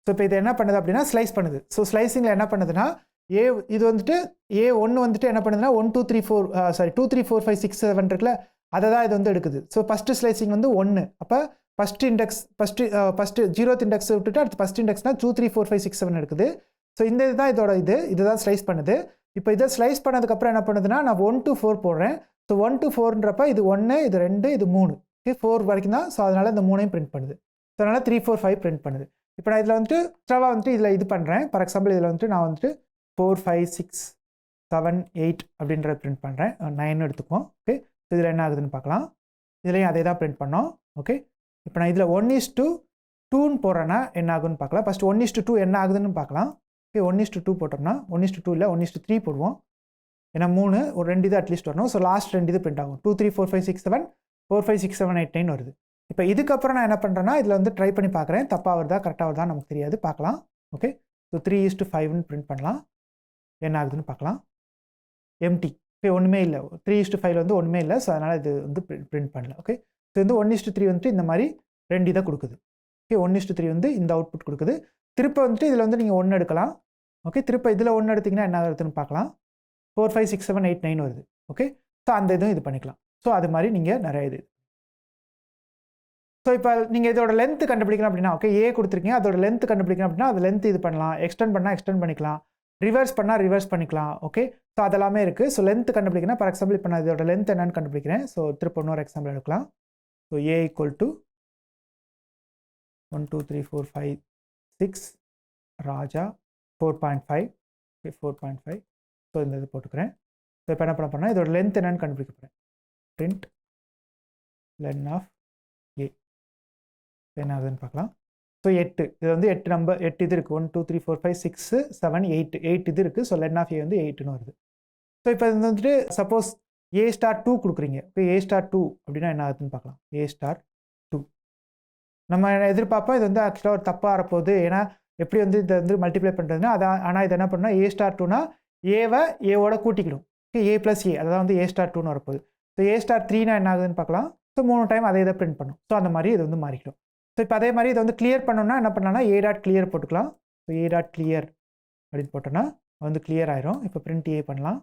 ஸோ இப்போ இது என்ன பண்ணுது அப்படின்னா ஸ்லைஸ் பண்ணுது ஸோ ஸ்லைசிங்கில் என்ன பண்ணுதுன்னா இது வந்துட்டு ஏ 1 வந்துட்டு என்ன பண்ணுதுன்னா 1 2 3 4 2 3 4 5 6 7 இருக்குல்ல அதை தான் இது வந்து எடுக்குது ஸோ ஃபஸ்ட்டு ஸ்லைசிங் வந்து 1 அப்போ ஃபஸ்ட்டு 0th இண்டெக்ஸ் விட்டுட்டு அடுத்து ஃபஸ்ட் இண்டெக்ஸ்னால் 2 3 4 5 6 7 எடுக்குது ஸோ இந்த இதுதான் இதோட இதுதான் ஸ்லைஸ் பண்ணுது இப்போ இதை ஸ்லைஸ் பண்ணதுக்கப்புறம் என்ன பண்ணுதுன்னா நான் 1 to 4 போடுறேன் ஸோ 1 to 4ன்றப்ப இது 1 இது 2 இது 3 ஓகே 4 வரைக்கும் தான் ஸோ அதனால் இந்த 3ஐயும் பிரிண்ட் பண்ணுது ஸோ அதனால் 3 4 5 பிரிண்ட் பண்ணுது இப்போ நான் இதில் வந்துட்டு எக்ஸ்ட்ராவாக வந்துட்டு இதில் இது பண்ணுறேன் ஃபார் எக்ஸாம்பிள் இதில் வந்துட்டு நான் வந்துட்டு 4 5 6 7 8 அப்படின்றத பிரிண்ட் பண்ணுறேன் 9 எடுத்துக்குவோம் ஓகே இதில் என்ன ஆகுதுன்னு பார்க்கலாம் இதுலேயும் அதே தான் பிரிண்ட் பண்ணோம் ஓகே இப்போ நான் இதில் 1:2ன்னு போடுறேன்னா என்ன ஆகுதுன்னு பார்க்கலாம் ஃபஸ்ட் 1:2 என்ன ஆகுதுன்னு பார்க்கலாம் ஓகே 1:2 போட்டோம்னா 1:2 இல்லை 1:3 போடுவோம் ஏன்னா 3 ஒரு 2 இது அட்லீஸ்ட் வரணும் ஸோ லாஸ்ட் 2 இது பிரிண்ட் ஆகும் 2 3 4 5 6 7 4 5 6 7 8 9 வருது இப்போ இதுக்கப்புறம் நான் என்ன பண்ணுறேன்னா இதில் வந்து ட்ரை பண்ணி பார்க்குறேன் தப்பாக வருதா கரெக்டாக வருதா நமக்கு தெரியாது பார்க்கலாம் ஓகே ஸோ 3:5ன்னு பிரிண்ட் பண்ணலாம் என்ன ஆகுதுன்னு பார்க்கலாம் எம்டி. ஓகே, ஒன்றுமே இல்லை. 3:5 வந்து ஒன்றுமே இல்லை. ஸோ அதனால் இது வந்து பிரிண்ட் பண்ணல. ஓகே, ஸோ வந்து 1:3 வந்துட்டு இந்த மாதிரி 2 இதை கொடுக்குது. ஓகே, 1:3 வந்து இந்த அவுட்புட் கொடுக்குது. திருப்ப வந்துட்டு இதில் வந்து நீங்கள் 1 எடுக்கலாம். ஓகே, திருப்ப இதில் 1 எடுத்திங்கன்னா என்ன வருதுன்னு பார்க்கலாம். 4, 5, 6, 7, 8, 9 வருது. ஓகே, ஸோ அந்த இதுவும் இது பண்ணிக்கலாம். ஸோ அது மாதிரி நீங்கள் நிறைய இது. ஸோ இப்போ நீங்கள் இதோட லென்த் கண்டுபிடிக்கணும் அப்படின்னா, ஓகே, ஏ கொடுத்துருக்கீங்க, அதோட லென்த் கண்டுபிடிக்கணும் அப்படின்னா அது லென்த் இது பண்ணலாம். எக்ஸ்டெண்ட் பண்ணால் எக்ஸ்டெண்ட் பண்ணிக்கலாம். ரிவர்ஸ் பண்ணால் ரிவர்ஸ் பண்ணிக்கலாம். ஓகே, ஸோ அதெல்லாமே இருக்குது. ஸோ லென்த் கண்டுபிடிக்கணும். ஃபார் எக்ஸாம்பிள் இப்போ நான் இதோட லென்த் என்னன்னு கண்டுபிடிக்கிறேன். ஸோ திருப்ப இன்னொரு எக்ஸாம்பிள் எடுக்கலாம். So A equal to 1, 2, 3, 4, 5, 6, Raja 4.5. Okay, 4.5. So இந்த இது போட்டுக்கிறேன். ஸோ இப்போ என்ன பண்ண போனால் இதோட லென்த் என்னன்னு கண்டுபிடிக்க போகிறேன். பிரிண்ட் லென் ஆஃப் ஏ என்ன ஆகுதுன்னு பார்க்கலாம். ஸோ 8 இது வந்து 8 நம்பர் 8 இது இருக்குது. 1, 2, 3, 4, 5, 6, 7, 8 இது இருக்குது. ஸோ லென் ஆஃப் ஏ வந்து 8ன்னு வருது. ஸோ இப்போ இது வந்துட்டு சப்போஸ் A*2 கொடுக்குறீங்க. இப்போ A*2 அப்படின்னா என்ன ஆகுதுன்னு பார்க்கலாம். A*2 நம்ம எதிர்பார்ப்போம் இது வந்து ஆக்சுவலாக ஒரு தப்பாக வரப்போகுது. ஏன்னா எப்படி வந்து இதை வந்து மல்டிப்ளை பண்ணுறதுன்னா அதான். ஆனால் இது என்ன பண்ணால் A*2னா ஏவை ஏவோட கூட்டிக்கிடும். ஓகே, A + A அதான் வந்து A*2ன்னு வரப்போகுது. ஸோ A*3னா என்ன ஆகுதுன்னு பார்க்கலாம். ஸோ 3 டைம் அதே இதை பிரிண்ட் பண்ணும். ஸோ அந்த மாதிரி இது வந்து மாறிக்கிடும். ஸோ இப்போ அதே மாதிரி இதை வந்து கிளியர் பண்ணணும்னா என்ன பண்ணலாம்னா A.clear போட்டுக்கலாம். ஸோ A.clear அப்படின்னு போட்டோன்னா வந்து கிளியர் ஆயிரும். இப்போ பிரிண்ட் ஏ பண்ணலாம்.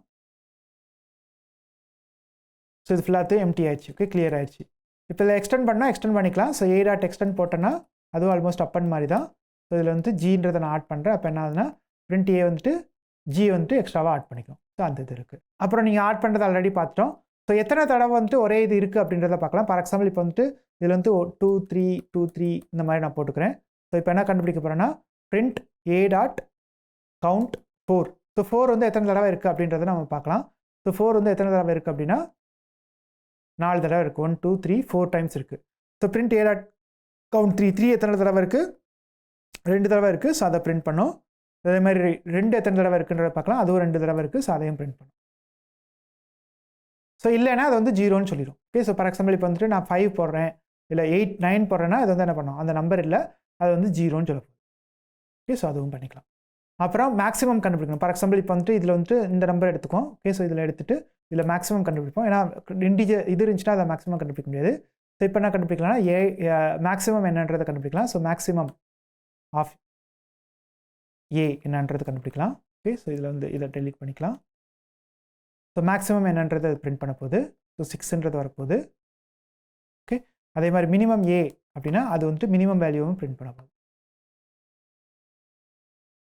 ஸோ இது ஃபுல்லாக எம்டி ஆயிடுச்சு. ஓகே, கிளியர் ஆயிடுச்சு. இப்போ இதில் எக்ஸ்டெண்ட் பண்ணால் எக்ஸ்டெண்ட் பண்ணிக்கலாம். ஸோ A.extend போட்டோன்னா அதுவும் ஆல்மோஸ்ட் அப்பன் மாதிரி தான். ஸோ இதில் வந்து ஜின்றதை நான் ஆட் பண்ணுறேன். அப்போ என்ன ஆகுதுன்னா பிரிண்ட் ஏ வந்துட்டு ஜி வந்துட்டு எக்ஸ்ட்ராவாக ஆட் பண்ணிக்கும். ஸோ அந்த இது இருக்குது. அப்புறம் நீங்கள் ஆட் பண்ணுறது ஆல்ரெடி பார்த்துட்டோம். ஸோ எத்தனை தடவை வந்துட்டு ஒரே இது இருக்குது அப்படின்றத பார்க்கலாம். ஃபார் எக்ஸாம்பிள் இப்போ வந்துட்டு இதில் வந்து 2, 3, 2, 3 இந்த மாதிரி நான் போட்டுக்கிறேன். ஸோ இப்போ என்ன கண்டுபிடிக்க போகிறேன்னா பிரிண்ட் A.count 4. ஸோ 4 வந்து எத்தனை தடவை இருக்குது அப்படின்றத நம்ம பார்க்கலாம். ஸோ 4 வந்து எத்தனை தடவை இருக்குது அப்படின்னா 4 தடவை இருக்குது. 1, 2, 3, 4 டைம்ஸ் இருக்குது. ஸோ பிரிண்ட் A.count 3 எத்தனை தடவை இருக்குது? 2 தடவை இருக்குது. ஸோ அதை பிரிண்ட் பண்ணோம். அதே மாதிரி 2 எத்தனை தடவை இருக்குன்றத பார்க்கலாம். அதுவும் 2 தடவை இருக்குது. ஸோ அதையும் பிரிண்ட் பண்ணும். ஸோ இல்லைன்னா அது வந்து 0ன்னு சொல்லிடும். ஓகே, ஸோ ஃபார் எக்ஸாம்பிள் இப்போ வந்துட்டு நான் 5 போடுறேன், இல்லை 8, 9 போடுறேன்னா அது வந்து என்ன பண்ணும், அந்த நம்பர் இல்லை, அது வந்து 0ன்னு சொல்ல போகுது. ஓகே, ஸோ அதுவும் பண்ணிக்கலாம். அப்புறம் மேக்ஸிமம் கண்டுபிடிக்கணும். ஃபார் எக்ஸாம்பிள் இப்போ வந்துட்டு இதில் வந்துட்டு இந்த நம்பர் எடுத்துக்கோம். ஓகே, ஸோ இதில் எடுத்துட்டு இதில் மேக்ஸிமம் கண்டுபிடிப்போம். ஏன்னா இன்டிஜர் இது இருந்துச்சுன்னா அதை மேக்ஸிமம் கண்டுபிடிக்க முடியாது. ஸோ இப்போ என்ன கண்டுபிடிக்கலாம்னா மேக்ஸிமம் என்னன்றதை கண்டுபிடிக்கலாம். ஸோ மேக்ஸிமம் ஆஃப் ஏ என்னன்றது கண்டுபிடிக்கலாம். ஓகே, ஸோ இதில் வந்து இதை டெலிட் பண்ணிக்கலாம். ஸோ மேக்ஸிமம் என்னன்றது பிரிண்ட் பண்ண போகுது. ஸோ 6ன்றது வரப்போகுது. ஓகே, அதே மாதிரி மினிமம் ஏ அப்படின்னா அது வந்துட்டு மினிமம் வேல்யூவும் பிரிண்ட் பண்ண போகுது.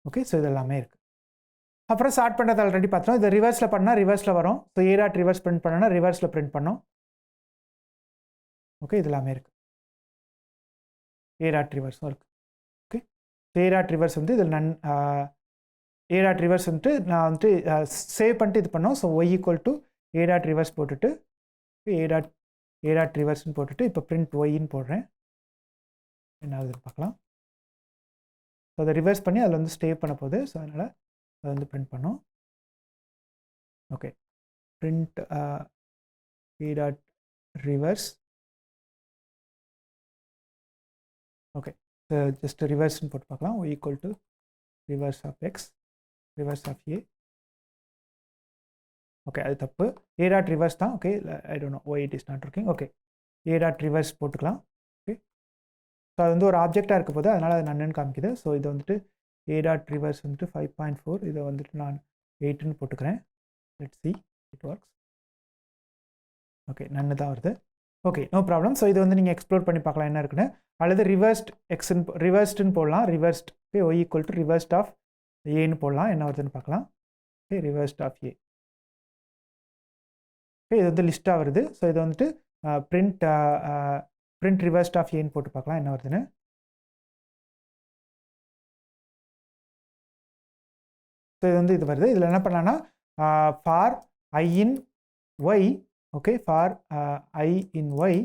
ஓகே, ஸோ இது எல்லாமே இருக்குது. அப்புறம் ஸ்டார்ட் பண்ணுறது ஆல்ரெடி பார்த்தோம். இதை ரிவர்ஸில் பண்ணால் ரிவர்ஸில் வரும். ஸோ A.ரிவர்ஸ் ரிவர்ஸ் பிரிண்ட் பண்ணோன்னா ரிவர்ஸில் பிரிண்ட் பண்ணோம். ஓகே, இது எல்லாமே இருக்குது. A.ரிவர்ஸும் இருக்குது. ஓகே, A.ரிவர்ஸ் ரிவர்ஸ் வந்து இதில் A.ரிவர்ஸ் ரிவர்ஸ் வந்துட்டு நான் வந்துட்டு சேவ் பண்ணிட்டு இது பண்ணோம். ஸோ y = A.ரிவர்ஸ் ரிவர்ஸ் போட்டுட்டு A.ரிவர்ஸ் ரிவர்ஸ்ன்னு போட்டுட்டு இப்போ பிரிண்ட் ஒய்ன்னு போடுறேன். என்ன ஆகுதுன்னு பார்க்கலாம். ஸோ அதை ரிவர்ஸ் பண்ணி அதில் வந்து ஸ்டே பண்ண போகுது. ஸோ அதனால் அதை வந்து பிரிண்ட் பண்ணோம். ஓகே, பிரிண்ட் A.ரிவர்ஸ். ஓகே, ஜஸ்ட் ரிவர்ஸ்ன்னு போட்டு பார்க்கலாம். y = reverse of x reverse of a. Okay, அது தப்பு. A.ரிவர்ஸ் தான். Okay, I don't know why it is not working. Okay, A.ரிவர்ஸ் போட்டுக்கலாம். ஓகே, ஸோ அது வந்து ஒரு ஆப்ஜெக்டாக இருக்க போது அதனால் அது நன்னு காமிக்குது. ஸோ இதை வந்துட்டு A.ரிவர்ஸ் வந்துட்டு 5.4 இதை வந்துட்டு நான் 8ன்னு போட்டுக்கிறேன். Let's see it works. Okay, நன்னு தான் வருது. Okay, no problem. ஸோ இது வந்து நீங்கள் எக்ஸ்ப்ளோர் பண்ணி பார்க்கலாம் என்ன இருக்குன்னு. அல்லது ரிவர்ஸ்டுன்னு போடலாம். Reversed. Okay, y = reversed of ஏன்னு போடலாம். என்ன வருதுன்னு பார்க்கலாம். Okay, reversed of a. Okay, இது வந்து லிஸ்ட்டாக வருது. ஸோ இது வந்துட்டு பிரிண்ட் ரிவர்ஸ்ட் ஆஃப் ஏன்னு போட்டு பார்க்கலாம் என்ன வருதுன்னு. ஸோ இது வந்து இது வருது. இதில் என்ன பண்ணலான்னா for i in y. Okay, for i in y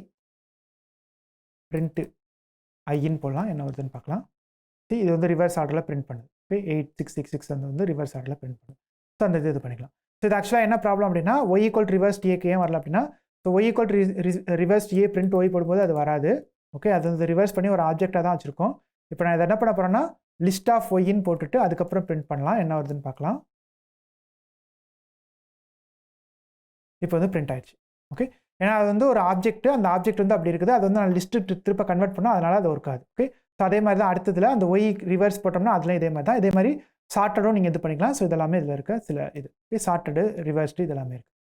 print ஐன்னு போடலாம். என்ன வருதுன்னு பார்க்கலாம். இது வந்து ரிவர்ஸ் ஆர்டரில் பிரிண்ட் பண்ணுது. ஓகே, 8666 அந்த வந்து ரிவர்ஸ் ஆர்டரில் பிரிண்ட் பண்ணுது. ஸோ அந்த இது பண்ணிக்கலாம். ஸோ இது ஆக்சுவலாக என்ன ப்ராப்ளம் அப்படின்னா y = ரிவர்ஸ்ட் ஏக்கு ஏன் வரல அப்படின்னா, ஸோ y = ரிவர்ஸ்ட் ஏ பிரிண்ட் ஒய் போடும்போது அது வராது. ஓகே, அது வந்து ரிவர்ஸ் பண்ணி ஒரு ஆப்ஜெக்டாக தான் வச்சுருக்கோம். இப்போ நான் இதை என்ன பண்ண போகிறேன்னா லிஸ்ட் ஆஃப் ஒய்ன்னு போட்டுட்டு அதுக்கப்புறம் பிரிண்ட் பண்ணலாம். என்ன வருதுன்னு பார்க்கலாம். இப்போ வந்து பிரிண்ட் ஆயிடுச்சு. ஓகே, ஏன்னா அது வந்து ஒரு ஆப்ஜெக்ட், அந்த ஆப்ஜெக்ட் வந்து அப்படி இருக்குது, அது வந்து நான் லிஸ்ட்டு திருப்ப கன்வெர்ட் பண்ணோம், அதனால அது ஒர்க் ஆகுது. ஓகே, ஸோ அதே மாதிரி தான் அடுத்ததில் அந்த ஒய் ரிவர்ஸ் போட்டோம்னா அதுலேயும் இதே மாதிரி தான். இதே மாதிரி சார்ட்டடும் நீங்கள் இது பண்ணிக்கலாம். ஸோ இதெல்லாமே இதில் இருக்க சில இது ஓகே, சார்ட்டடு ரிவர்ஸ்டு இதெல்லாமே இருக்குது.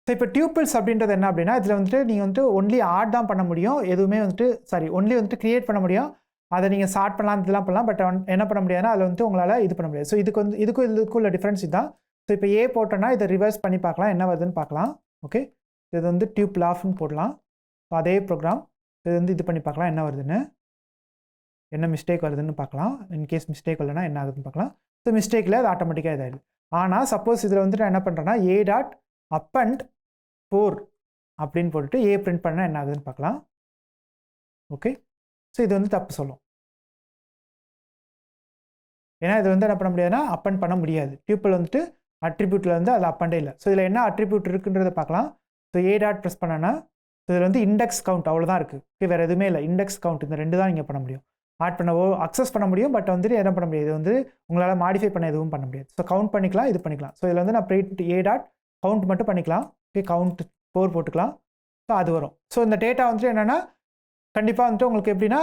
ஸோ இப்போ டியூப்பிள்ஸ் அப்படின்றது என்ன அப்படின்னா, இதில் வந்துட்டு நீங்கள் வந்துட்டு ஒன்லி ஆட் தான் பண்ண முடியும், எதுவுமே வந்துட்டு ஒன்லி வந்துட்டு கிரியேட் பண்ண முடியும், அதை நீங்கள் சார்ட் பண்ணலாம் இதெல்லாம் பண்ணலாம். பட் என்ன பண்ண முடியாதுன்னா அதில் வந்துட்டு உங்களால் இது பண்ண முடியாது. ஸோ இதுக்கும் உள்ள டிஃப்ரென்ஸ் இதுதான். ஸோ இப்போ ஏ போட்டோன்னா இதை ரிவர்ஸ் பண்ணி பார்க்கலாம், என்ன வருதுன்னு பார்க்கலாம். ஓகே, இது வந்து டியூப்பிள் ஆஃப்னு போடலாம். ஸோ அதே ப்ரோக்ராம் இது வந்து இது பண்ணி பார்க்கலாம் என்ன வருதுன்னு, என்ன மிஸ்டேக் வருதுன்னு பார்க்கலாம். இன்கேஸ் மிஸ்டேக் வரலன்னா என்ன ஆகுதுன்னு பார்க்கலாம். ஸோ மிஸ்டேக்கில் அது ஆட்டோமேட்டிக்காக இதாகிடுது. ஆனால் சப்போஸ் இதில் வந்துட்டு நான் என்ன பண்ணுறேன்னா ஏ டாட் அப்பண்ட் 4 அப்படின்னு போட்டுட்டு ஏ பிரிண்ட் பண்ணால் என்ன ஆகுதுன்னு பார்க்கலாம். ஓகே, ஸோ இது வந்து தப்பு சொல்லும். ஏன்னா இது வந்து என்ன பண்ண முடியாதுன்னா அப்பண்ட் பண்ண முடியாது. டியூப்பிள் வந்துட்டு அட்ரிபியூட்டில் வந்து அது அப்பண்டே இல்லை. ஸோ இதில் என்ன அட்ரிபியூட் இருக்குன்றதை பார்க்கலாம். ஸோ ஏ டாட் ப்ரெஸ் பண்ணனா இதில் வந்து இண்டெக்ஸ் கவுண்ட் அவ்வளோதான் இருக்குது. ஓகே, வேறு எதுவுமே இல்லை. இண்டெக்ஸ் கவுண்ட் இந்த 2 தான் நீங்கள் பண்ண முடியும். ஆட் பண்ணவோ அக்சஸ் பண்ண முடியும், பட் வந்துட்டு என்ன பண்ண முடியாது, இது வந்து உங்களால் மாடிஃபை பண்ண எதுவும் பண்ண முடியாது. ஸோ கவுண்ட் பண்ணிக்கலாம், இது பண்ணிக்கலாம். ஸோ இதில் வந்து நான் பிரிண்ட் ஏ டாட் கவுண்ட் மட்டும் பண்ணிக்கலாம். ஓகே, கவுண்ட் 4 போட்டுக்கலாம். ஸோ அது வரும். ஸோ இந்த டேட்டா வந்துட்டு என்னென்னா கண்டிப்பாக வந்துட்டு உங்களுக்கு எப்படின்னா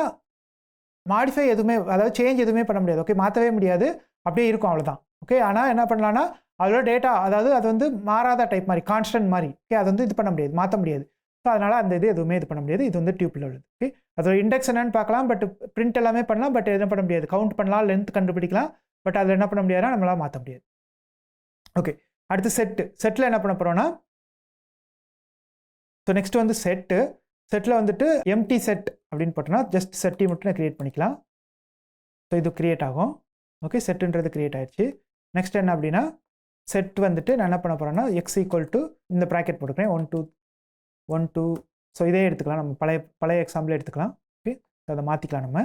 மாடிஃபை எதுவுமே, அதாவது சேஞ்ச் எதுவுமே பண்ண முடியாது. ஓகே, மாற்றவே முடியாது, அப்படியே இருக்கும் அவ்வளோதான். ஓகே, ஆனால் என்ன பண்ணலான்னா அதோட டேட்டா, அதாவது அது வந்து மாறாத டைப் மாதிரி, கான்ஸ்டன்ட் மாதிரி. ஓகே, அது வந்து இது பண்ண முடியாது, மாற்ற முடியாது. ஸோ அதனால் அந்த இது எதுவுமே இது பண்ண முடியாது. இது வந்து டியூப்பில் உள்ளது. ஓகே, அதோட இண்டெக்ஸ் என்னன்னு பார்க்கலாம், பட் பிரிண்ட் எல்லாமே பண்ணலாம், பட் என்ன பண்ண முடியாது, கவுண்ட் பண்ணலாம், லென்த் கண்டுபிடிக்கலாம், பட் அதில் என்ன பண்ண முடியாதுன்னா நம்மளால் மாற்ற முடியாது. ஓகே, அடுத்து செட்டில் என்ன பண்ண போகிறோன்னா, ஸோ நெக்ஸ்ட் வந்து செட்டில் வந்துட்டு எம்டி செட் அப்படின்னு போட்டோன்னா ஜஸ்ட் செட்டி மட்டும் நான் கிரியேட் பண்ணிக்கலாம். ஸோ இது கிரியேட் ஆகும். ஓகே, செட்டுன்றது கிரியேட் ஆயிடுச்சு. நெக்ஸ்ட் என்ன அப்படின்னா செட் வந்துட்டு நான் என்ன பண்ண போகிறேன்னா எக்ஸ் ஈக்குவல் டு இந்த ப்ராக்கெட் போட்டுக்கிறேன் 1 2 ஸோ இதே எடுத்துக்கலாம், நம்ம பழைய எக்ஸாம்பிள் எடுத்துக்கலாம். ஓகே, ஸோ அதை மாற்றிக்கலாம். நம்ம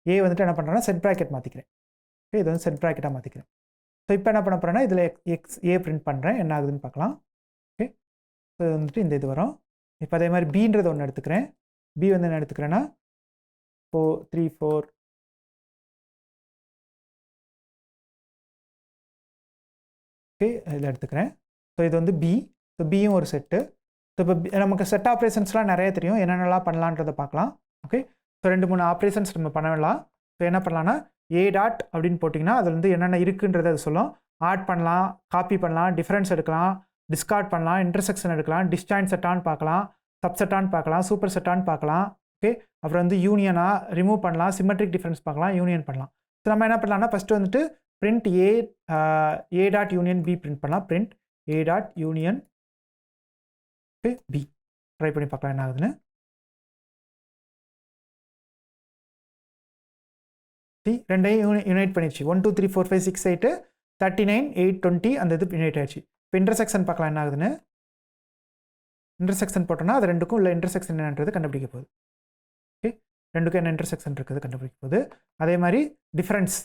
ஏ வந்துட்டு என்ன பண்ணுறேன்னா செட் ப்ராக்கெட் மாற்றிக்கிறேன். ஓகே, இது வந்து செட் ப்ராக்கெட்டாக மாற்றிக்கிறேன். ஸோ இப்போ என்ன பண்ண போகிறேன்னா இதில் எக்ஸ் ஏ பிரிண்ட் பண்ணுறேன், என்ன ஆகுதுன்னு பார்க்கலாம். ஓகே, ஸோ இது வந்துட்டு இந்த இது வரும். இப்போ அதே மாதிரி பீன்றது ஒன்று எடுத்துக்கிறேன். பி வந்து என்ன எடுத்துக்கிறேன்னா 4 3 4 ஓகே இதில் எடுத்துக்கிறேன். ஸோ இது வந்து பி. ஸோ பியும் ஒரு செட்டு. ஸோ இப்போ நமக்கு செட் ஆப்ரேஷன்ஸ்லாம் நிறைய தெரியும், என்னென்னலாம் பண்ணலான்றதை பார்க்கலாம். ஓகே, ஸோ 2 3 ஆப்ரேஷன்ஸ் நம்ம பண்ணலாம். ஸோ என்ன பண்ணலான்னா ஏ டாட் அப்படின்னு போட்டிங்கன்னா அதில் வந்து என்னென்ன இருக்குன்றதை அது சொல்லும். ஆட் பண்ணலாம், காப்பி பண்ணலாம், டிஃப்ரென்ஸ் எடுக்கலாம், டிஸ்கார்ட் பண்ணலாம், இன்டர்செக்ஷன் எடுக்கலாம், டிஸ்ஜாயின்ட் செட்டான்னு பார்க்கலாம், சப்செட்டான்னு பார்க்கலாம், சூப்பர் செட்டான்னு பார்க்கலாம். ஓகே, அப்புறம் வந்து யூனியனாக ரிமூவ் பண்ணலாம், சிமெட்ரிக் டிஃப்ரென்ஸ் பார்க்கலாம், யூனியன் பண்ணலாம். ஸோ நம்ம என்ன பண்ணலாம்னா ஃபஸ்ட்டு வந்துட்டு print a dot union b print பண்ணலாம். Print a dot union b try பண்ணி பார்க்கலாம் என்ன ஆகுதுன்னு. ரெண்டையும் யுனைட் பண்ணிடுச்சு. 1 2 3 4 5 6 8 39 8 20 அந்த இது யுனைட் ஆயிடுச்சு. இப்போ இன்டர்செக்ஷன் பார்க்கலாம் என்ன ஆகுதுன்னு. இன்டர்செக்ஷன் போட்டோன்னா அது ரெண்டுக்கும் உள்ள இன்டர்செக்ஷன் என்னன்றது கண்டுபிடிக்க போகுது. ஓகே, ரெண்டுக்கும் என்ன இன்டர்செக்ஷன் இருக்குது கண்டுபிடிக்க போகுது. அதே மாதிரி டிஃப்ரென்ஸ்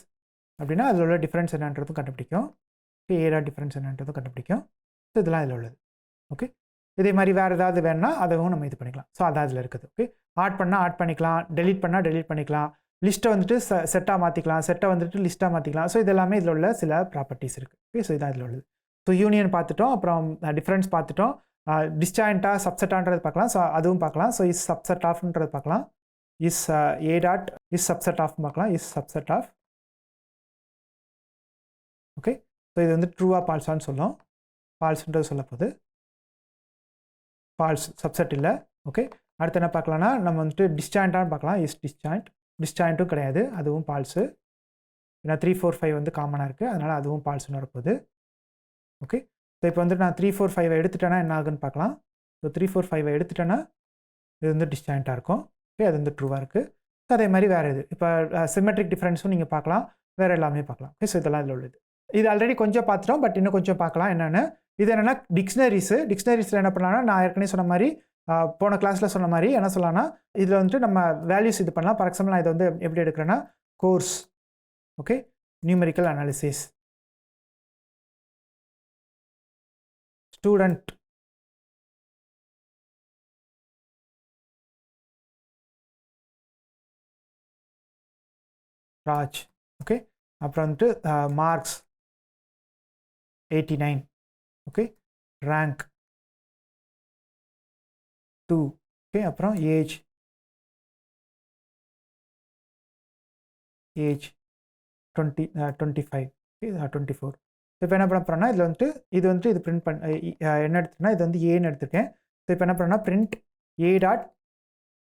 அப்படின்னா அதில் உள்ள டிஃப்ரென்ஸ் என்னன்றதும் கண்டுபிடிக்கும். ஓகே, ஏடா டிஃப்ரென்ஸ் என்னன்றதும் கண்டுபிடிக்கும். ஸோ இதெல்லாம் இதில் உள்ளது. ஓகே, இதே மாதிரி வேறு ஏதாவது வேணுன்னா அதுவும் நம்ம இது பண்ணிக்கலாம். ஸோ அதான் இதில் இருக்குது. ஓகே, ஆட் பண்ணால் ஆட் பண்ணிக்கலாம், டெலீட் பண்ணால் டெலீட் பண்ணிக்கலாம், லிஸ்ட்டை வந்துட்டு செட்டாக மாற்றிக்கலாம், செட்டை வந்துட்டு லிஸ்ட்டாக மாற்றிக்கலாம். ஸோ இதெல்லாமே இதில் உள்ள சில ப்ராப்பர்ட்டிஸ் இருக்குது. ஓகே, ஸோ இதான் இதில் உள்ளது. ஸோ யூனியன் பார்த்துட்டோம், அப்புறம் டிஃப்ரென்ஸ் பார்த்துட்டோம், டிஸ்ஜாயிண்ட்டாக சப்செட்டான்றது பார்க்கலாம். ஸோ அதுவும் பார்க்கலாம். ஸோ இஸ் சப்செட் ஆஃப்ன்றது பார்க்கலாம். Is a dot is subset of பார்க்கலாம். Is subset of. Okay, so இது வந்து ட்ரூவா ஃபால்ஸான்னு சொல்லும். ஃபால்ஸ்ன்றது சொல்ல போகுது. ஃபால்ஸ் சப்செட் இல்லை. ஓகே, அடுத்து என்ன பார்க்கலாம்னா நம்ம வந்துட்டு டிஸ்ஜாயிண்ட்டான்னு பார்க்கலாம். இஸ் டிஸ்ஜாயிண்ட்டும் கிடையாது, அதுவும் ஃபால்ஸு. ஏன்னா 3 4 5 வந்து காமனாக இருக்குது, அதனால் அதுவும் ஃபால்ஸ்னு வரப்போகுது. ஓகே, ஸோ இப்போ வந்துட்டு நான் 3 4 5 எடுத்துட்டேன்னா என்ன ஆகுன்னு பார்க்கலாம். ஸோ 3 4 5 எடுத்துட்டேன்னா இது வந்து டிஸ்ஜாயிண்ட்டாக இருக்கும். ஓகே, அது வந்து ட்ரூவாக இருக்குது. ஸோ அதே மாதிரி வேறு இது இப்போ சிமெட்ரிக் டிஃப்ரென்ஸும் நீங்கள் பார்க்கலாம், வேறு எல்லாமே பார்க்கலாம். ஓகே, ஸோ இதெல்லாம் இதில் உள்ளது. இது ஆல்ரெடி கொஞ்சம் பார்த்துட்டோம், பட் இன்னும் கொஞ்சம் பார்க்கலாம் என்னென்னு. இது என்னென்னா டிக்ஷனரிஸில் என்ன பண்ணலாம்னா நான் ஏற்கனவே சொன்ன மாதிரி போன கிளாஸில் சொன்ன மாதிரி என்ன சொல்லலாம்னா இதில் வந்துட்டு நம்ம வேல்யூஸ் இது பண்ணலாம். ஃபார் எக்ஸாம்பிள் நான் இதை வந்து எப்படி எடுக்கிறேன்னா course. Okay, numerical analysis, student, Raj. Okay, அப்புறம் வந்துட்டு மார்க்ஸ் 89. Okay, rank 2. ஓகே, அப்புறம் ஏஜ் 25. ஓகே, 24. இப்போ என்ன பண்ண போகிறேன்னா இதில் வந்துட்டு இது பிரிண்ட் என்ன எடுத்துன்னா இது வந்து ஏன்னு எடுத்துருக்கேன். ஸோ இப்போ என்ன பண்ணேன்னா print a dot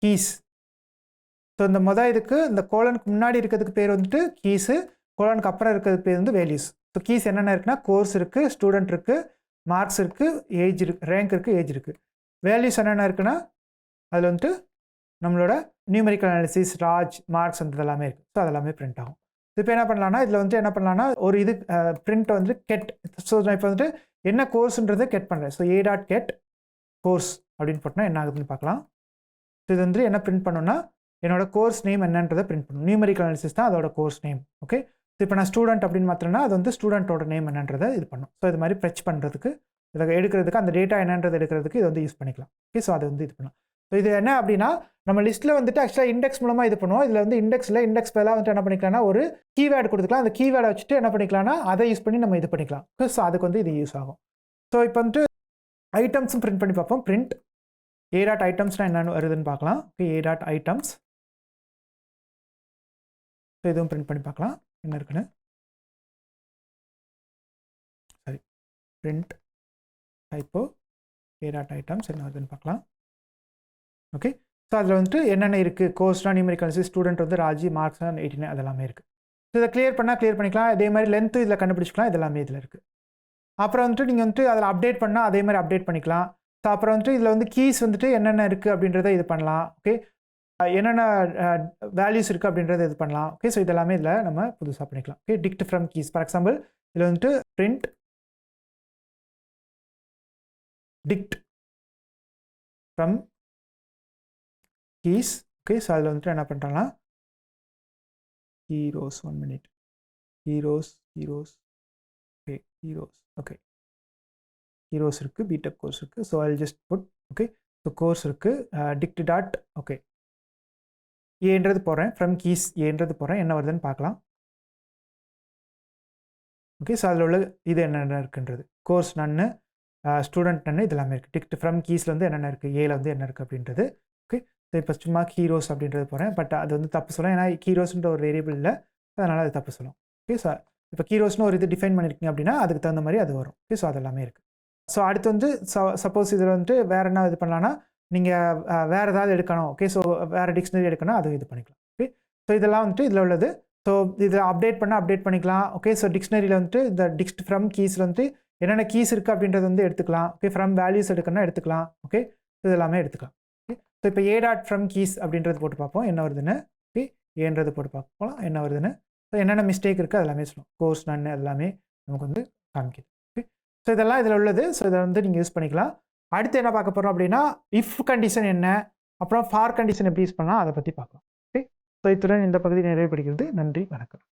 keys. So இந்த இதுக்கு இந்த கோலனுக்கு முன்னாடி இருக்கிறதுக்கு பேர் வந்துட்டு கீஸு, கோலனுக்கு அப்புறம் இருக்கிறதுக்கு பேர் வந்து வேல்யூஸ். ஸோ கீஸ் என்னென்ன இருக்குன்னா கோர்ஸ் இருக்குது, ஸ்டூடெண்ட் இருக்குது, மார்க்ஸ் இருக்குது, ஏஜ் இருக்குது, ரேங்க் இருக்குது, ஏஜ் இருக்குது. வேல்யூஸ் என்னென்ன இருக்குன்னா அதில் வந்துட்டு நம்மளோட நியூமெரிக்கல் அனாலிசிஸ், ராஜ், மார்க்ஸ் அந்த எல்லாமே இருக்குது. ஸோ அதெல்லாமே பிரிண்ட் ஆகும். இப்போ என்ன பண்ணலான்னா இதில் வந்துட்டு என்ன பண்ணலான்னா ஒரு பிரிண்ட் வந்து கெட். ஸோ நான் இப்போ வந்துட்டு என்ன கோர்ஸ்ன்றது கெட் பண்ணுறேன். So A dot get course அப்படின்னு போட்டோன்னா என்ன ஆகுதுன்னு பார்க்கலாம். ஸோ இது வந்து என்ன பிரிண்ட் பண்ணணும்னா என்னோட கோர்ஸ் நேம் என்னன்றதை பிரிண்ட் பண்ணணும். நியூமெரிக்கல் அனாலிசிஸ் தான் அதோட கோர்ஸ் நேம். ஓகே, ஸோ இப்போ நான் ஸ்டூடெண்ட் அப்படின்னு மாத்திரன்னா அது வந்து ஸ்டூடெண்ட்டோட நேம் என்னன்றதை இது பண்ணும். ஸோ இது மாதிரி ஃபெச் பண்ணுறதுக்கு இதை எடுக்கிறதுக்கு அந்த டேட்டா என்னன்றது எடுக்கிறதுக்கு இது வந்து யூஸ் பண்ணிக்கலாம். ஓகே, ஸோ அது வந்து இது பண்ணலாம். ஸோ இது என்ன அப்படின்னா நம்ம லிஸ்ட்டில் வந்துட்டு ஆக்சுவலாக இண்டெக்ஸ் மூலமாக இது பண்ணுவோம். இதில் வந்து இண்டெக்ஸ் பதிலாக வந்துட்டு என்ன பண்ணிக்கலாம்னா ஒரு கீவேர்டு கொடுத்துக்கலாம். அந்த கீவேர்டை வச்சுட்டு என்ன பண்ணிக்கலாம்னா அதை யூஸ் பண்ணி நம்ம இது பண்ணிக்கலாம். ஸோ அதுக்கு வந்து இது யூஸ் ஆகும். ஸோ இப்போ வந்துட்டு ஐட்டம்ஸும் பிரிண்ட் பண்ணி பார்ப்போம். பிரிண்ட் ஏ டாட் ஐட்டம்ஸ்னால் என்னென்னு வருதுன்னு பார்க்கலாம். Okay, A dot items. So இதுவும் பிரிண்ட் பண்ணி பார்க்கலாம் என்ன இருக்குன்னு. சரி, பிரிண்ட் டைப்போ ஏ டாட் ஐட்டம்ஸ் என்ன வருதுன்னு பார்க்கலாம். ஓகே, ஸோ அதில் வந்துட்டு என்னென்ன இருக்குது, கோர்ஸ்னா நியூமெரிக்கல் அனாலிசிஸ், ஸ்டூடெண்ட் வந்து ராஜி, மார்க்ஸ்னா 89 அதெல்லாமே இருக்குது. ஸோ இதை கிளியர் பண்ணிக்கலாம். அதே மாதிரி லென்த்து இதில் கண்டுபிடிச்சிக்கலாம். இதெல்லாமே இதில் இருக்குது. அப்புறம் வந்துட்டு நீங்கள் வந்துட்டு அதில் அப்டேட் பண்ணால் அதே மாதிரி அப்டேட் பண்ணிக்கலாம். ஸோ அப்புறம் வந்துட்டு இதில் வந்து கீஸ் வந்துட்டு என்னென்ன இருக்குது அப்படின்றத இது பண்ணலாம். ஓகே, என்னென்ன வேல்யூஸ் இருக்குது அப்படின்றத இது பண்ணலாம். ஓகே, ஸோ இதெல்லாமே இதில் நம்ம புதுசாக பண்ணிக்கலாம். Okay, dict from keys for example இதில் வந்துட்டு print dict from keys. Okay, so அதில் வந்துட்டு என்ன பண்ணுறோன்னா heroes 1 minute heroes okay okay heroes இருக்குது, பிடெக் கோர்ஸ் இருக்குது. So I just put okay. So course இருக்குது டிக்ட் டாட் ஓகே ஏன்றது போடுறேன், ஃப்ரம் கீஸ் ஏன்றது போடுறேன், என்ன வருதுன்னு பார்க்கலாம். ஓகே, ஸோ அதில் உள்ள இது என்னென்ன இருக்குன்றது கோர்ஸ் நன்னு, ஸ்டூடெண்ட் நன்னு இதெல்லாமே இருக்குது. டிக்ட் ஃப்ரம் கீஸில் வந்து என்னென்ன இருக்குது, ஏல வந்து என்ன இருக்குது அப்படின்றது. ஓகே, ஸோ இப்போ சும்மா ஹீரோஸ் அப்படின்றது போகிறேன். பட் அது வந்து தப்பு சொல்லும், ஏன்னா ஹீரோஸ்ன்ற ஒரு வேரியபிள் இல்லை, அதனால் அது தப்பு சொல்லும். ஓகே, ஸோ இப்போ ஹீரோஸ்னு ஒரு இது டிஃபைன் பண்ணியிருக்கீங்க அப்படின்னா அதுக்கு தகுந்த மாதிரி அது வரும். ஓகே, ஸோ அதெல்லாமே இருக்குது. ஸோ அடுத்து வந்து சப்போஸ் இதில் வந்துட்டு வேறு என்ன இது பண்ணலான்னா நீங்கள் வேறு ஏதாவது எடுக்கணும். ஓகே, ஸோ வேறு டிக்ஷனரி எடுக்கணும், அதுவும் இது பண்ணிக்கலாம். ஓகே, ஸோ இதெல்லாம் வந்துட்டு இதில் உள்ளது. ஸோ இதில் அப்டேட் பண்ணிக்கலாம். ஓகே, ஸோ டிக்ஷனரியில் வந்துட்டு இந்த டிக்ட் ஃப்ரம் கீஸில் வந்துட்டு என்னென்ன கீஸ் இருக்குது அப்படின்றது வந்து எடுத்துக்கலாம். ஓகே, ஃப்ரம் வேல்யூஸ் எடுக்கணும்னா எடுத்துக்கலாம். ஓகே, இது எல்லாமே எடுத்துக்கலாம். ஓகே, ஸோ இப்போ ஏ டாட் ஃப்ரம் கீஸ் அப்படின்றது போட்டு பார்ப்போம் என்ன வருதுன்னு. ஓகே, ஏன்றது போட்டு பார்ப்போம் என்ன வருதுன்னு. ஸோ என்னென்ன மிஸ்டேக் இருக்குது அதெல்லாமே சொல்லுவோம். கோர்ஸ் நன்னு எல்லாமே நமக்கு வந்து காமிக்குது. ஓகே, ஸோ இதெல்லாம் இதில் உள்ளது. ஸோ இதை வந்து நீங்கள் யூஸ் பண்ணிக்கலாம். அடுத்து என்ன பார்க்க போகிறோம் அப்படின்னா இஃப் கண்டிஷன் என்ன, அப்புறம் ஃபார் கண்டிஷன் எப்படி யூஸ் பண்ணலாம் அதை பற்றி பார்க்கலாம். ஓகே, ஸோ இத்துடன் இந்த பகுதி நிறைவேறுகிறது. நன்றி, வணக்கம்.